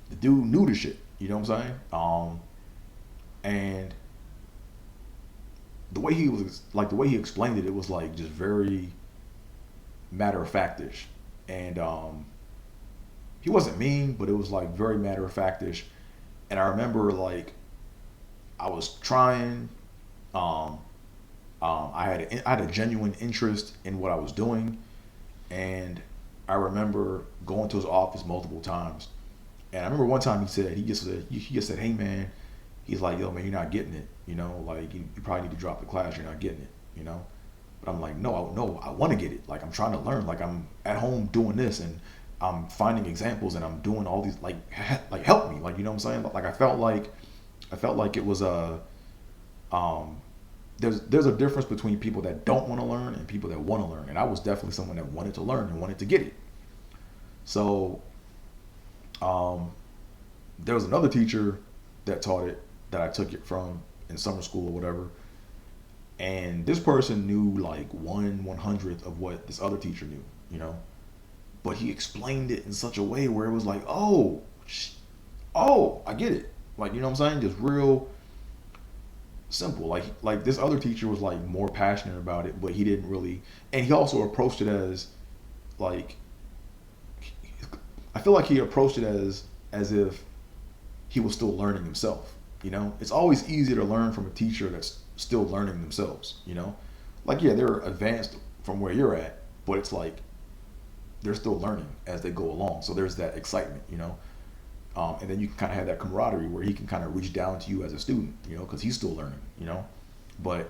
the dude knew the shit. You know what I'm saying? And the way he explained it, it was like just very matter of factish, and he wasn't mean, but it was like very matter of factish. And I remember like I was trying. I had a genuine interest in what I was doing, and I remember going to his office multiple times. And I remember one time he just said, "Hey man," he's like, "Yo man, you're not getting it. Like you probably need to drop the class. You're not getting it. But I'm like, no, I want to get it. Like I'm trying to learn. Like I'm at home doing this, and I'm finding examples, and I'm doing all these like help me. Like what I'm saying. Like I felt like it was a there's a difference between people that don't want to learn and people that want to learn. And I was definitely someone that wanted to learn and wanted to get it. So there was another teacher that taught it that I took it from in summer school or whatever. And this person knew like 1/100th of what this other teacher knew, But he explained it in such a way where it was like, oh, I get it. Like, what I'm saying? Just real simple. Like this other teacher was like more passionate about it, but he didn't really. And he also approached it as like, I feel like he approached it as if he was still learning himself. It's always easier to learn from a teacher that's still learning themselves. Like yeah, they're advanced from where you're at, but it's like they're still learning as they go along. So there's that excitement, and then you can kind of have that camaraderie where he can kind of reach down to you as a student, because he's still learning, But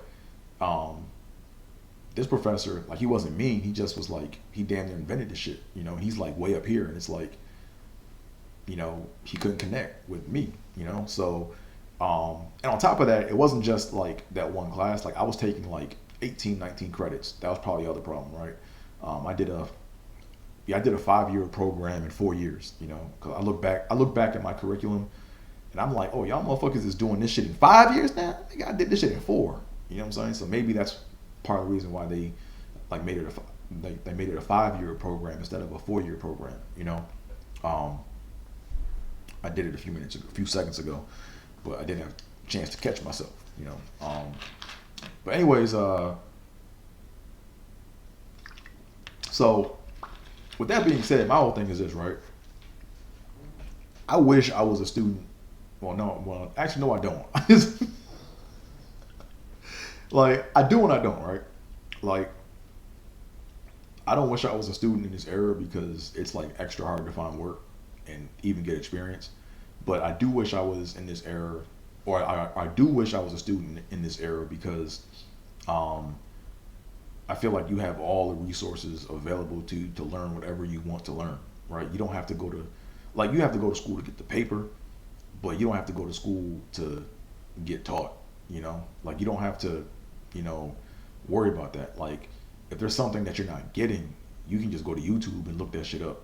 this professor, like he wasn't mean. He just was like, he damn near invented this shit, And he's like way up here, and it's like, he couldn't connect with me, So, and on top of that, it wasn't just like that one class. Like I was taking like 18, 19 credits. That was probably the other problem, right? I did a 5-year program in 4 years, Cause I look back at my curriculum, and I'm like, oh, y'all motherfuckers is doing this shit in 5 years now. I did this shit in 4. You know what I'm saying? So maybe that's part of the reason why they like made it they made it a 5-year program instead of a 4-year program. I did it a few seconds ago, but I didn't have a chance to catch myself. But anyways, so. With that being said, my whole thing is this, right? I wish I was a student. Actually, no, I don't. Like, I do and I don't, right? Like, I don't wish I was a student in this era because it's like extra hard to find work and even get experience. But I do wish I was in this era, or I do wish I was a student in this era because I feel like you have all the resources available to learn whatever you want to learn, right? You don't have to go to, like you have to go to school to get the paper, but you don't have to go to school to get taught, Like you don't have to, worry about that. Like if there's something that you're not getting, you can just go to YouTube and look that shit up,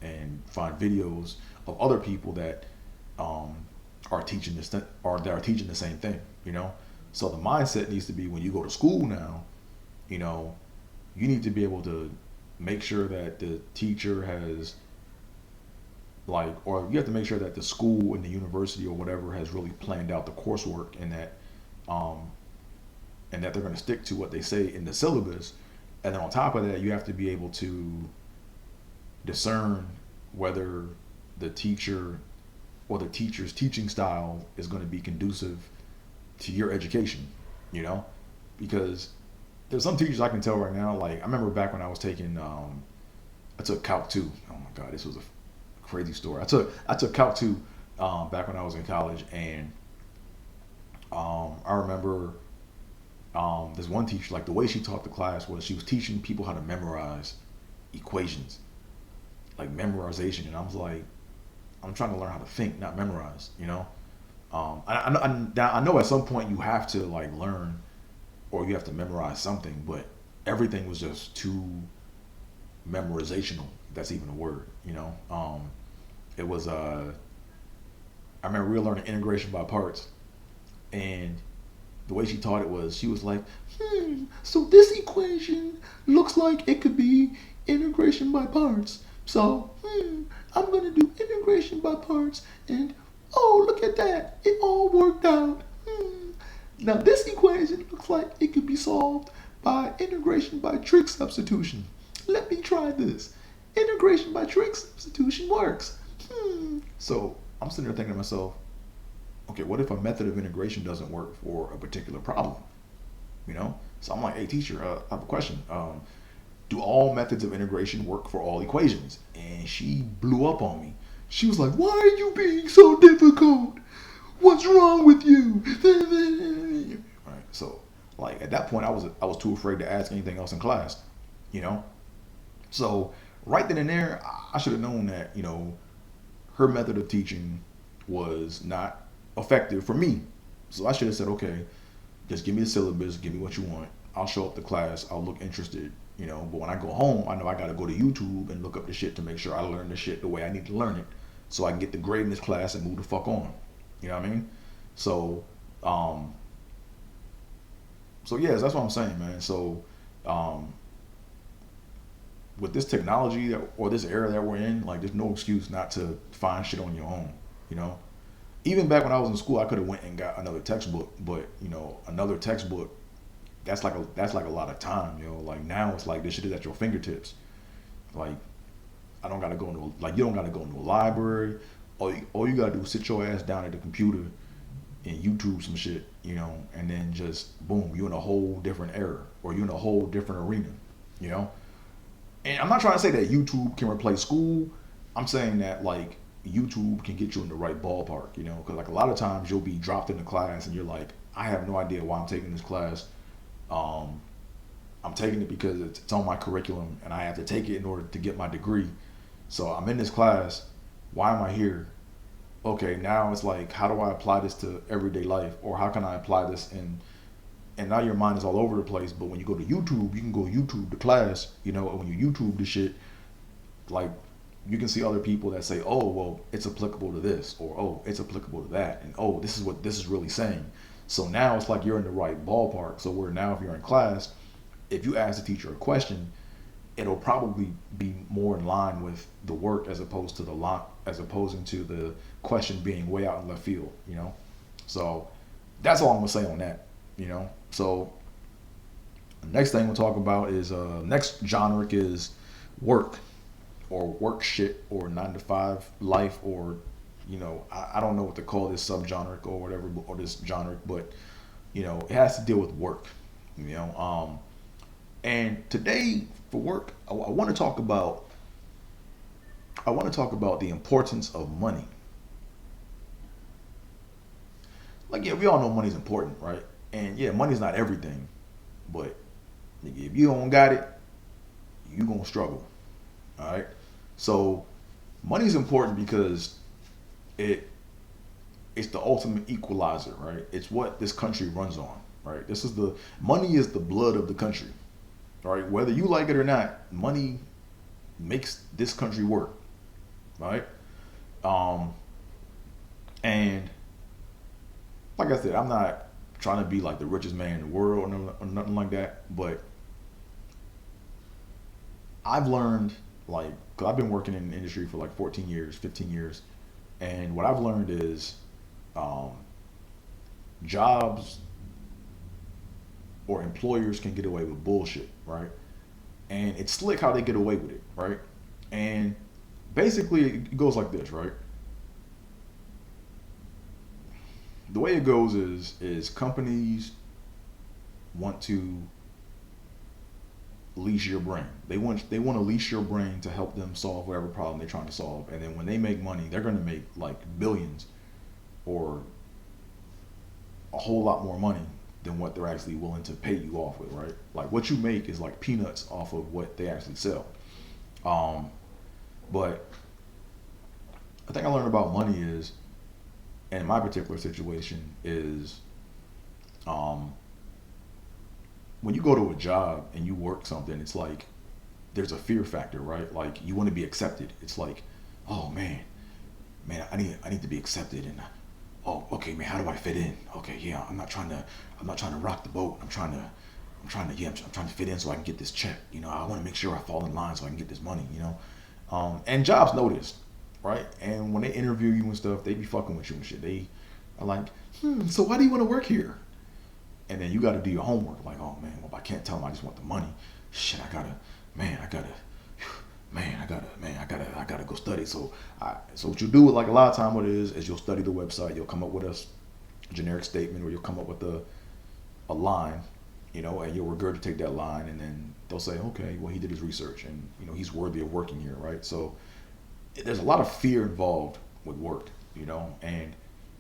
and find videos of other people that are teaching this or that are teaching the same thing, So the mindset needs to be when you go to school now, you need to be able to make sure that the teacher has or you have to make sure that the school and the university or whatever has really planned out the coursework and that they're going to stick to what they say in the syllabus. And then on top of that, you have to be able to discern whether the teacher or the teacher's teaching style is going to be conducive to your education, because there's some teachers I can tell right now. Like I remember back when I was taking, I took Calc 2. Oh my God, this was a crazy story. I took Calc 2 back when I was in college, and I remember this one teacher, like the way she taught the class was she was teaching people how to memorize equations, like memorization, and I was like, I'm trying to learn how to think, not memorize, you know. I know at some point you have to like learn or you have to memorize something, but everything was just too memorizational. If that's even a word, you know. It was I remember we were learning integration by parts, and the way she taught it was she was like, so this equation looks like it could be integration by parts. So, I'm gonna do integration by parts, and oh, look at that, it all worked out. Now this equation looks like it could be solved by integration by trig substitution. Let me try this. Integration by trig substitution works. So I'm sitting there thinking to myself, okay, what if a method of integration doesn't work for a particular problem? You know? So I'm like, hey teacher, I have a question. Do all methods of integration work for all equations? And she blew up on me. She was like, why are you being so difficult? What's wrong with you? Right. So like at that point I was too afraid to ask anything else in class, you know? So right then and there, I should have known that, you know, her method of teaching was not effective for me. So I should have said, okay, just give me the syllabus, give me what you want. I'll show up to class, I'll look interested, you know, but when I go home, I know I gotta go to YouTube and look up the shit to make sure I learn the shit the way I need to learn it so I can get the grade in this class and move the fuck on. You know what I mean? So, so yes, that's what I'm saying, man. So, with this technology or this era that we're in, like there's no excuse not to find shit on your own, you know? Even back when I was in school, I could have went and got another textbook, but you know, another textbook, that's like a lot of time, you know. Like now it's like this shit is at your fingertips. Like I don't gotta go into like you don't gotta go into a library. All you gotta do is sit your ass down at the computer and YouTube some shit, you know, and then just boom, you're in a whole different era or you're in a whole different arena, you know. And I'm not trying to say that YouTube can replace school. I'm saying that like YouTube can get you in the right ballpark, you know, because like a lot of times you'll be dropped into class and you're like, I have no idea why I'm taking this class. I'm taking it because it's on my curriculum and I have to take it in order to get my degree. So I'm in this class. Why am I here? Okay, now it's like, how do I apply this to everyday life, or how can I apply this in? And now your mind is all over the place. But when you go to YouTube, you can go YouTube the class, you know, and when you YouTube the shit, like you can see other people that say, oh, well, it's applicable to this, or oh, it's applicable to that, and oh, this is what this is really saying. So now it's like you're in the right ballpark. So where now if you're in class, if you ask the teacher a question, it'll probably be more in line with the work as opposed to the question being way out in left field, you know. So that's all I'm gonna say on that, you know. So the next thing we'll talk about is next genre is work or work shit or 9 to 5 life, or you know, I don't know what to call this subgenre or whatever, or this genre, but you know, it has to deal with work, you know. And today for work, I want to talk about the importance of money. Like, yeah, we all know money's important, right? And yeah, money's not everything, but nigga, if you don't got it, you gonna struggle. All right. So money's important because it's the ultimate equalizer, right? It's what this country runs on, right? Money is the blood of the country, right? Whether you like it or not, money makes this country work, right? And like I said, I'm not trying to be like the richest man in the world or nothing like that, but I've learned, like, cause I've been working in the industry for like 14 years, 15 years, and what I've learned is jobs or employers can get away with bullshit, right? And it's slick how they get away with it, right? And basically it goes like this, right? The way it goes is companies want to leash your brain. They want to leash your brain to help them solve whatever problem they're trying to solve. And then when they make money, they're going to make like billions or a whole lot more money than what they're actually willing to pay you off with, right? Like what you make is like peanuts off of what they actually sell. Um, but I think I learned about money is, in my particular situation, is um, when you go to a job and you work something, it's like there's a fear factor, right? Like you want to be accepted. It's like, oh man, I need to be accepted, and oh, okay, man, how do I fit in? Okay, yeah, I'm not trying to rock the boat. I'm trying to fit in so I can get this check. I want to make sure I fall in line so I can get this money. And jobs know this, right? And when they interview you and stuff, they be fucking with you and shit. They are like, so why do you want to work here? And then you got to do your homework. Like, oh man, well, I can't tell them I just want the money. Shit, I gotta go study. So what you do, like a lot of time, what it is you'll study the website. You'll come up with a generic statement, or you'll come up with a line, and you'll regurgitate that line, and then they'll say, okay, well, he did his research, and he's worthy of working here, right? So there's a lot of fear involved with work, and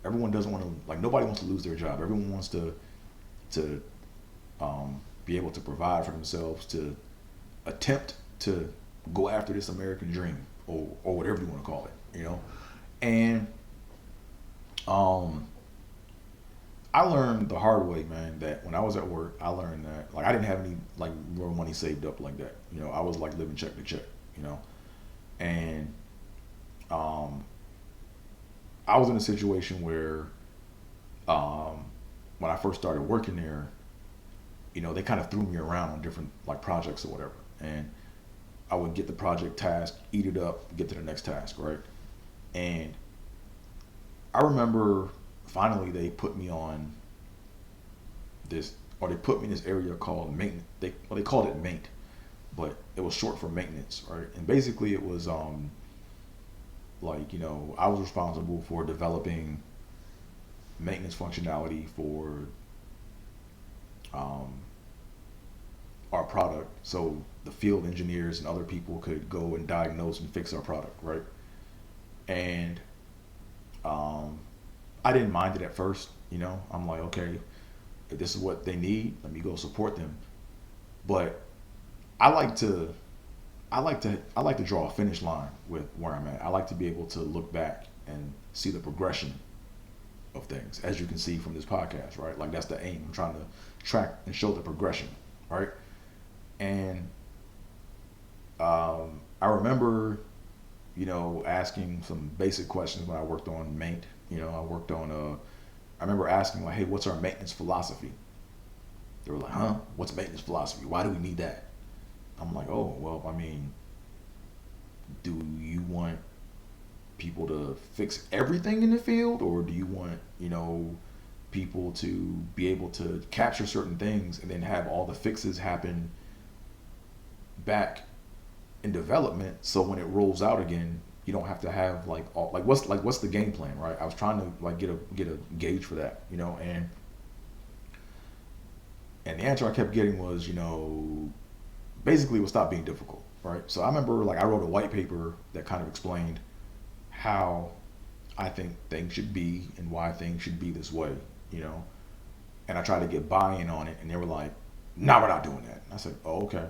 everyone doesn't want to, like, nobody wants to lose their job. Everyone wants to be able to provide for themselves, to attempt to go after this American dream, or whatever you want to call it, And I learned the hard way, man, that when I was at work, I learned that, like, I didn't have any, like, real money saved up like that. I was like living check to check, and I was in a situation where when I first started working there, they kind of threw me around on different, like, projects or whatever, and I would get the project task, eat it up, get to the next task, right? And I remember finally they put me on this, or they put me in this area called maintenance. They called it maint, but it was short for maintenance, right? And basically it was like, I was responsible for developing maintenance functionality for our product, so the field engineers and other people could go and diagnose and fix our product, right? And I didn't mind it at first. I'm like, okay, if this is what they need, let me go support them. But I like to draw a finish line with where I'm at. I like to be able to look back and see the progression of things, as you can see from this podcast, right? Like, that's the aim. I'm trying to track and show the progression, right? And I remember, asking some basic questions when I worked on maint. I remember asking, like, hey, what's our maintenance philosophy? They were like, huh? What's maintenance philosophy? Why do we need that? I'm like, oh, well, I mean, do you want people to fix everything in the field, or do you want, people to be able to capture certain things and then have all the fixes happen back in development, so when it rolls out again, you don't have to have what's the game plan, right? I was trying to, like, get a gauge for that, and the answer I kept getting was, basically it would stop being difficult, right? So I remember, like, I wrote a white paper that kind of explained how I think things should be and why things should be this way, and I tried to get buy-in on it, and they were like, no, we're not doing that. And I said, oh, okay.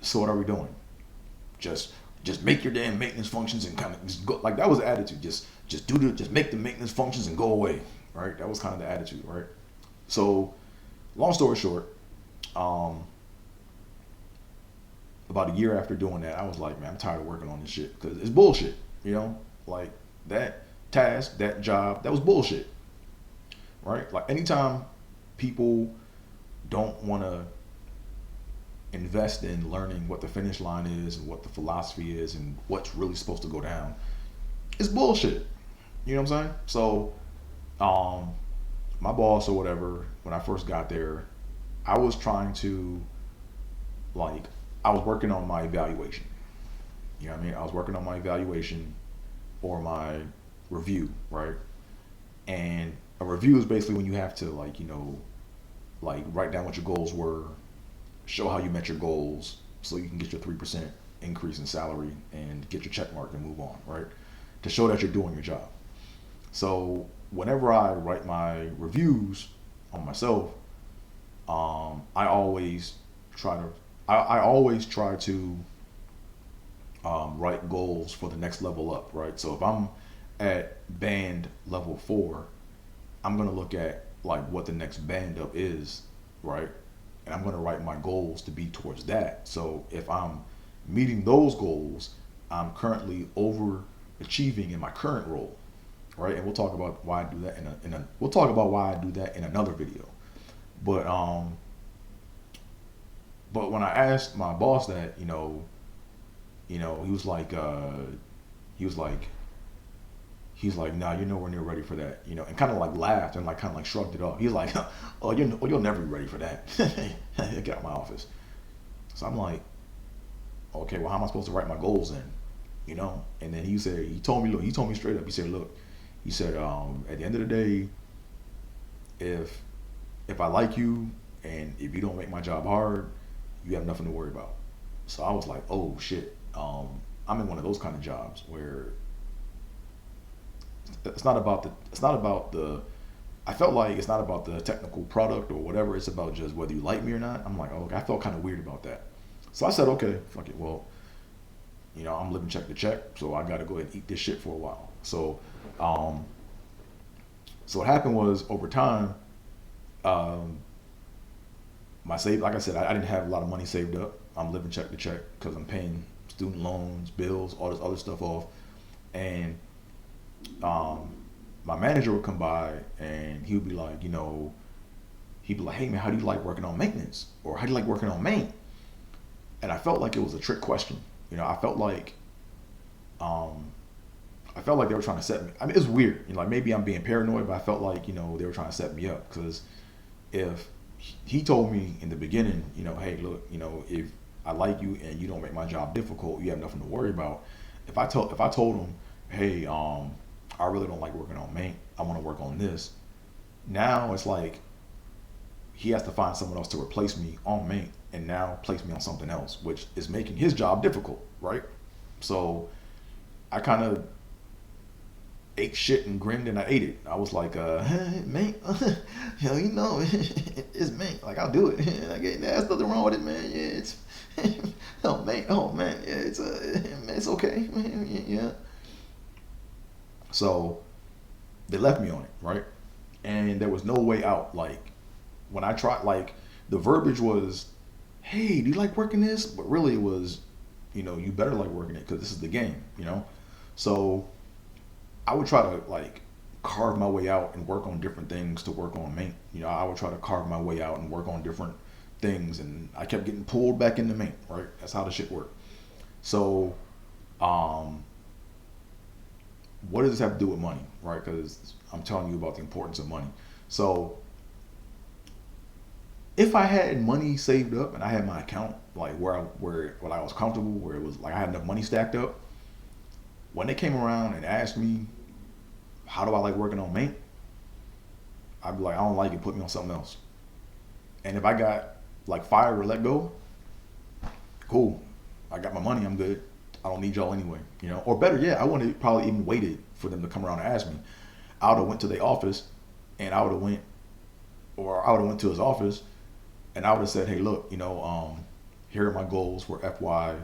So what are we doing? Just make your damn maintenance functions and kind of just go. Like, that was the attitude. Just make the maintenance functions and go away, right? That was kind of the attitude, right? So, long story short, about a year after doing that, I was like, man, I'm tired of working on this shit because it's bullshit, like that task, that job, that was bullshit, right? Like, anytime people don't want to invest in learning what the finish line is and what the philosophy is and what's really supposed to go down, it's bullshit. You know what I'm saying? So, my boss or whatever, when I first got there, I was trying to, like, I was working on my evaluation. You know what I mean? I was working on my evaluation or my review, right? And a review is basically when you have to, like, like, write down what your goals were, show how you met your goals so you can get your 3% increase in salary and get your check mark and move on, right? To show that you're doing your job. So whenever I write my reviews on myself, I always try to write goals for the next level up, right? So if I'm at band level 4, I'm gonna look at like what the next band up is, right? And I'm gonna write my goals to be towards that. So if I'm meeting those goals, I'm currently overachieving in my current role, right? And we'll talk about why I do that we'll talk about why I do that in another video. But when I asked my boss that, he was like, nah, you're nowhere near ready for that, and kind of like laughed and like kind of like shrugged it off. He's like, oh, you'll never be ready for that. Get out of my office. So I'm like, okay, well, how am I supposed to write my goals then? And then he told me straight up, he said, look, he said, at the end of the day, if I like you and if you don't make my job hard, you have nothing to worry about. So I was like, oh shit. I'm in one of those kind of jobs where it's not about the I felt like it's not about the technical product or whatever. It's about just whether you like me or not. I'm like, oh, okay. I felt kind of weird about that. So I said, okay, fuck it. Well, I'm living check to check, so I got to go ahead and eat this shit for a while. So, so what happened was over time, like I said, I didn't have a lot of money saved up. I'm living check to check because I'm paying student loans, bills, all this other stuff off. And my manager would come by and he would be like, hey man, how do you like working on maintenance? Or how do you like working on main? And I felt like it was a trick question. I felt like they were trying to set me. I mean, it's weird. Like maybe I'm being paranoid, but I felt like, they were trying to set me up. Because if he told me in the beginning, hey, look, if I like you and you don't make my job difficult, you have nothing to worry about. If I told him, hey, I really don't like working on main, I want to work on this. Now it's like he has to find someone else to replace me on main and now place me on something else, which is making his job difficult, right? So I kind of ate shit and grinned and I ate it. I was like, man, it's man. Like I'll do it. Like there's nothing wrong with it, man. Yeah, it's oh man, yeah, it's okay, man. Yeah. So they left me on it, right? And there was no way out. Like when I tried, like the verbiage was, hey, do you like working this? But really it was, you better like working it because this is the game, So I would try to like carve my way out and work on different things to work on main. I would try to carve my way out and work on different things, and I kept getting pulled back into main, right? That's how the shit worked. So, what does this have to do with money, right? Because I'm telling you about the importance of money. So, if I had money saved up and I had my account like where I was comfortable, where it was like I had enough money stacked up, when they came around and asked me, how do I like working on main? I'd be like, I don't like it, put me on something else. And if I got like fired or let go, cool. I got my money, I'm good. I don't need y'all anyway, Or better yet, I wouldn't have probably even waited for them to come around and ask me. I would have went to their office and I would have went to his office and I would have said, hey, look, here are my goals for FY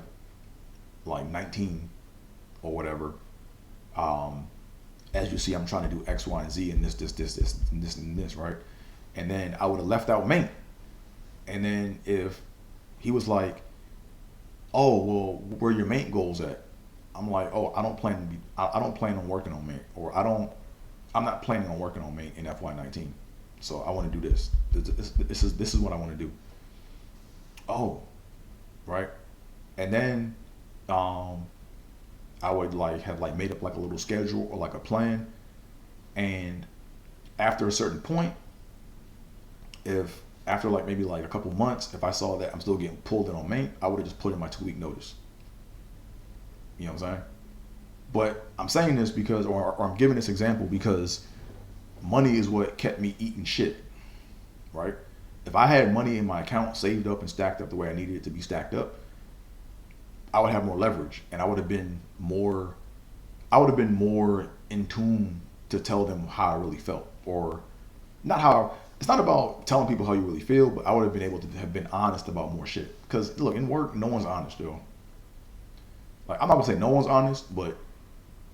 like 19 or whatever. As you see, I'm trying to do X, Y, and Z and this, right? And then I would have left out main. And then if he was like, oh, well, where are your main goals at? I'm like, oh, I don't plan on working on main, or I'm not planning on working on main in FY19. So I want to do this. This is what I want to do. Oh, right. And then I would like have like made up like a little schedule or like a plan. And after a certain point, if after like maybe like a couple months, if I saw that I'm still getting pulled in on main, I would have just put in my 2-week notice. You know what I'm saying? But I'm saying this because, or I'm giving this example because money is what kept me eating shit, right? if I had money in my account saved up and stacked up the way I needed it to be stacked up, I would have more leverage, and I would have been more in tune to tell them how I really felt, or not how. It's not about telling people how you really feel, but I would have been able to have been honest about more shit. Because look, in work, no one's honest, yo. Like, I'm not gonna say no one's honest, but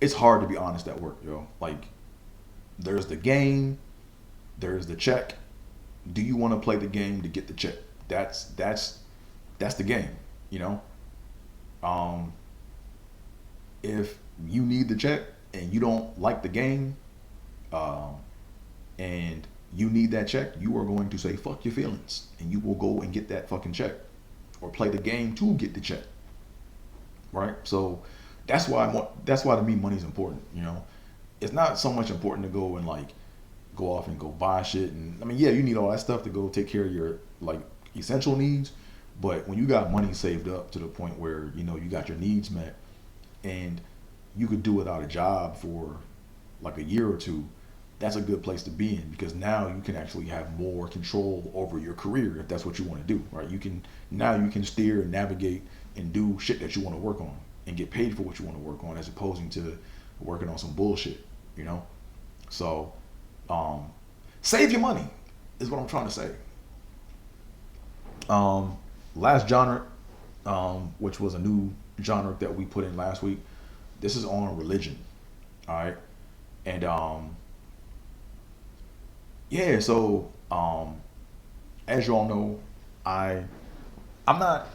it's hard to be honest at work, yo. Like, there's the game, there's the check. Do you want to play the game to get the check? That's the game, you know. Um, if you need the check and you don't like the game, um, and you need that check, you are going to say fuck your feelings, and you will go and get that fucking check, or play the game to get the check, right? So that's why to me money's important. You know, it's not so much important to go and like go off and go buy shit, and I mean, yeah, you need all that stuff to go take care of your like essential needs, but when you got money saved up to the point where you know you got your needs met, and you could do without a job for like a year or two, that's a good place to be in, because now you can actually have more control over your career if that's what you want to do, right? You can steer and navigate and do shit that you want to work on and get paid for what you want to work on, as opposed to working on some bullshit, you know? So, save your money is what I'm trying to say. Last genre, which was a new genre that we put in last week. This is on religion, all right? And yeah, so as you all know, I I'm not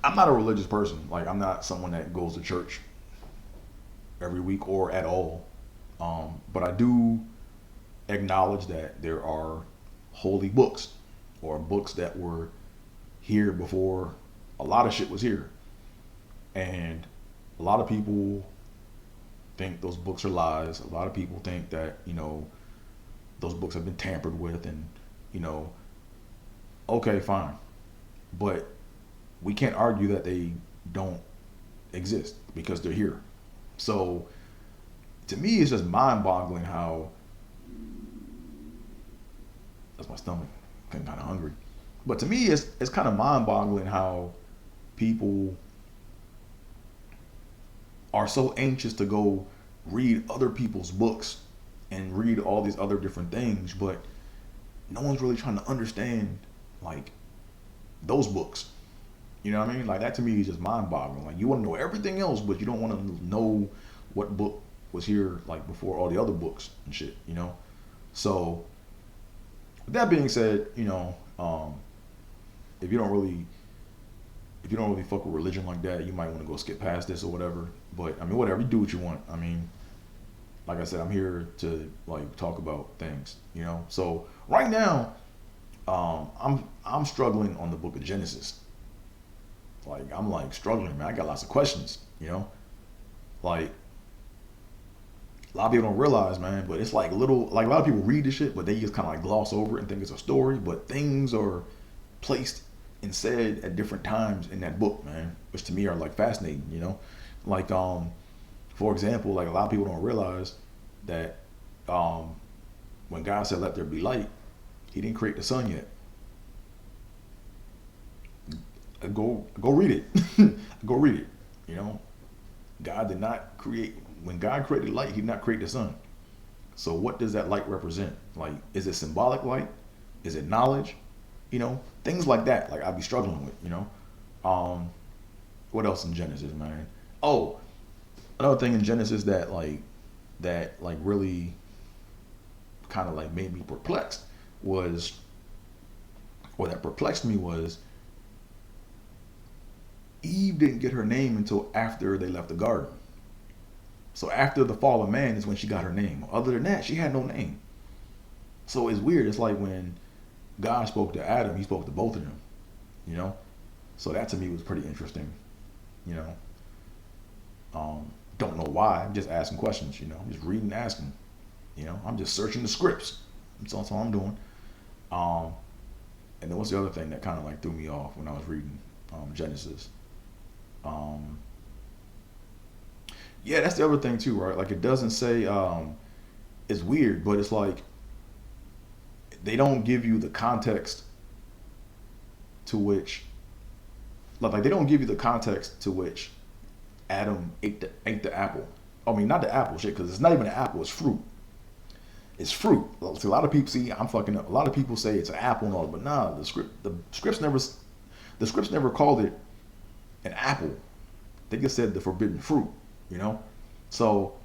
I'm not a religious person. Like, I'm not someone that goes to church every week or at all. But I do acknowledge that there are holy books, or books that were here before a lot of shit was here. And a lot of people think those books are lies. A lot of people think that, you know, those books have been tampered with, and, you know, okay, fine. But we can't argue that they don't exist, because they're here. So to me, it's just mind boggling how, that's my stomach, I'm kind of hungry. But to me, it's kind of mind boggling how people are so anxious to go read other people's books and read all these other different things, but no one's really trying to understand like those books. You know what I mean? Like, that to me is just mind boggling. Like, you want to know everything else, but you don't want to know what book was here like before all the other books and shit, you know? So with that being said, you know, if you don't really fuck with religion like that, you might want to go skip past this or whatever. But I mean, whatever, you do what you want. I mean, like I said, I'm here to like talk about things, you know. So right now, I'm struggling on the book of Genesis. Like, I'm like struggling, man. I got lots of questions, you know. Like, a lot of people don't realize, man, but it's like little, like a lot of people read this shit, but they just kind of like gloss over it and think it's a story. But things are placed and said at different times in that book, man, which to me are like fascinating, you know. Like, for example, like a lot of people don't realize that when God said let there be light, he didn't create the sun yet. Go read it. Go read it. You know, God did not create, when God created light, he did not create the sun. So what does that light represent? Like, is it symbolic light? Is it knowledge? You know, things like that. Like, I'd be struggling with, you know. What else in Genesis, man? Oh, another thing in Genesis that really kind of like made me perplexed was, or that perplexed me was, Eve didn't get her name until after they left the garden. So after the fall of man is when she got her name. Other than that, she had no name. So it's weird. It's like when God spoke to Adam, he spoke to both of them, you know? So that to me was pretty interesting, you know? Don't know why. I'm just asking questions, you know? I'm just reading and asking, you know? I'm just searching the scripts. That's all I'm doing. And then what's the other thing that kind of like threw me off when I was reading Genesis? Yeah, that's the other thing too, right? Like, it doesn't say, it's weird, but it's like they don't give you the context to which, like they don't give you the context to which Adam ate the apple. I mean, not the apple shit, because it's not even an apple. It's fruit. It's fruit. See, a lot of people see I'm fucking up. A lot of people say it's an apple and all, but nah. The scripts never called it an apple. They just said the forbidden fruit. You know. So,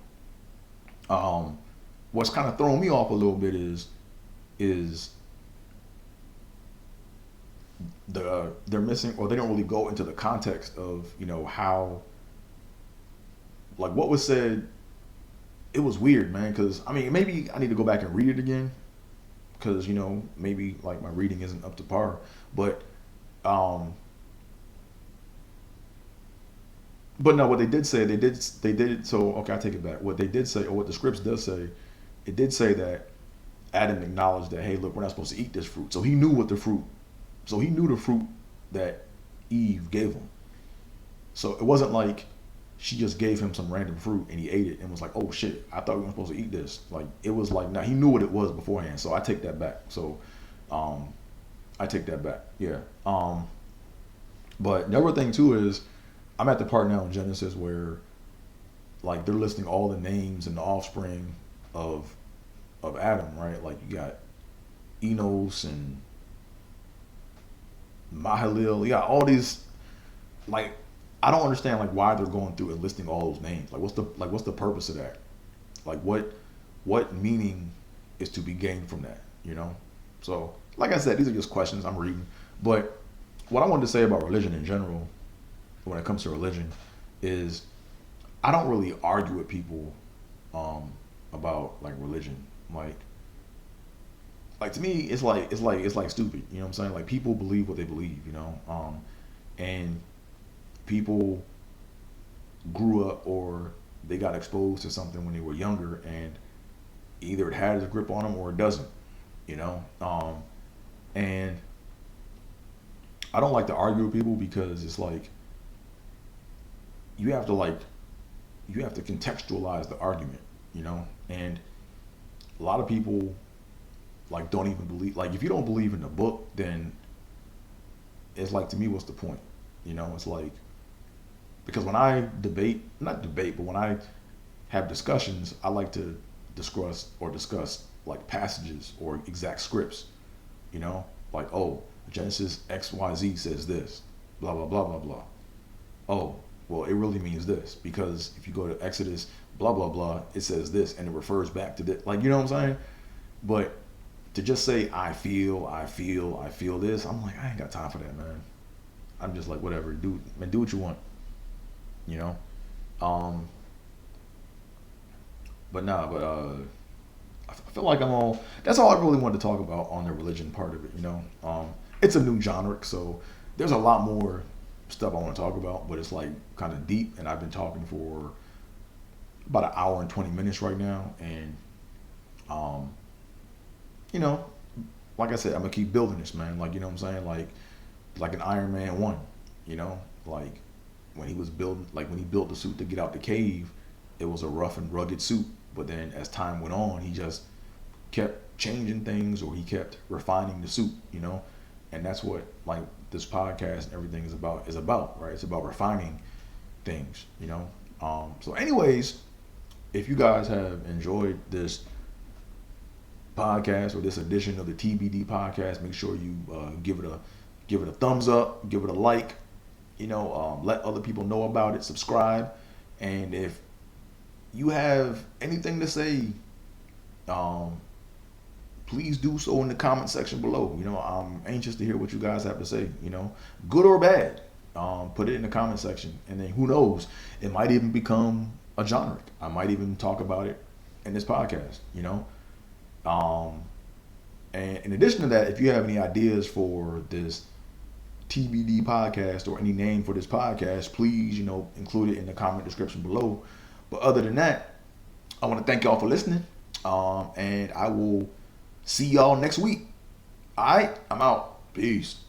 what's kind of throwing me off a little bit is they're missing, or they don't really go into the context of, you know, how, like, what was said. It was weird, man, because I mean, maybe I need to go back and read it again, because, you know, maybe like my reading isn't up to par, um but no, what they did say, they did, so okay, I take it back. What they did say, or what the scripts does say, it did say that Adam acknowledged that, hey, look, we're not supposed to eat this fruit. So he knew the fruit that Eve gave him. So it wasn't like she just gave him some random fruit and he ate it and was like, oh shit, I thought we were supposed to eat this. Like, it was like, nah, he knew what it was beforehand. So I take that back. So I take that back. Yeah. But the other thing too is, I'm at the part now in Genesis where, like, they're listing all the names and the offspring of Adam, right? Like, you got Enos and Mahalil. You got all these, like, I don't understand, like, why they're going through and listing all those names. Like, what's the purpose of that? Like, what meaning is to be gained from that? You know. So, like I said, these are just questions I'm reading. But what I wanted to say about religion in general, when it comes to religion, is I don't really argue with people about, like, religion. Like to me, it's like stupid. You know what I'm saying? Like, people believe what they believe. You know, and people grew up, or they got exposed to something when they were younger, and either it has a grip on them or it doesn't. You know, and I don't like to argue with people, because it's like you have to contextualize the argument. You know, and a lot of people, like, don't even believe. Like, if you don't believe in the book, then it's like, to me, what's the point? You know, it's like, because when I not debate, but when I have discussions, I like to discuss like passages or exact scripts. You know, like, oh, Genesis XYZ says this, blah blah blah blah blah. Oh, well, it really means this, because if you go to Exodus blah blah blah, it says this, and it refers back to this. Like, you know what I'm saying? But to just say I feel this, I'm like, I ain't got time for that, man. I'm just like, whatever, do what you want, you know. I feel like that's all I really wanted to talk about on the religion part of it, you know. It's a new genre, so there's a lot more stuff I want to talk about, but it's like kind of deep, and I've been talking for about an hour and 20 minutes right now, and you know, like I said, I'm gonna keep building this, man. Like, you know what I'm saying? Like an Iron Man 1, you know? Like, when he built the suit to get out the cave, it was a rough and rugged suit. But then as time went on, he just kept changing things, or he kept refining the suit, you know? And that's what, like, this podcast and everything is about, right? It's about refining things, you know? So anyways, if you guys have enjoyed this podcast, or this edition of the TBD podcast, make sure you give it a thumbs up, give it a like, you know, let other people know about it, subscribe, and if you have anything to say, please do so in the comment section below. You know, I'm anxious to hear what you guys have to say, you know, good or bad. Put it in the comment section, and then who knows, it might even become a genre. I might even talk about it in this podcast, you know. And in addition to that, if you have any ideas for this TBD podcast, or any name for this podcast, please, you know, include it in the comment description below. But other than that, I want to thank y'all for listening. And I will see y'all next week. All right, I'm out. Peace.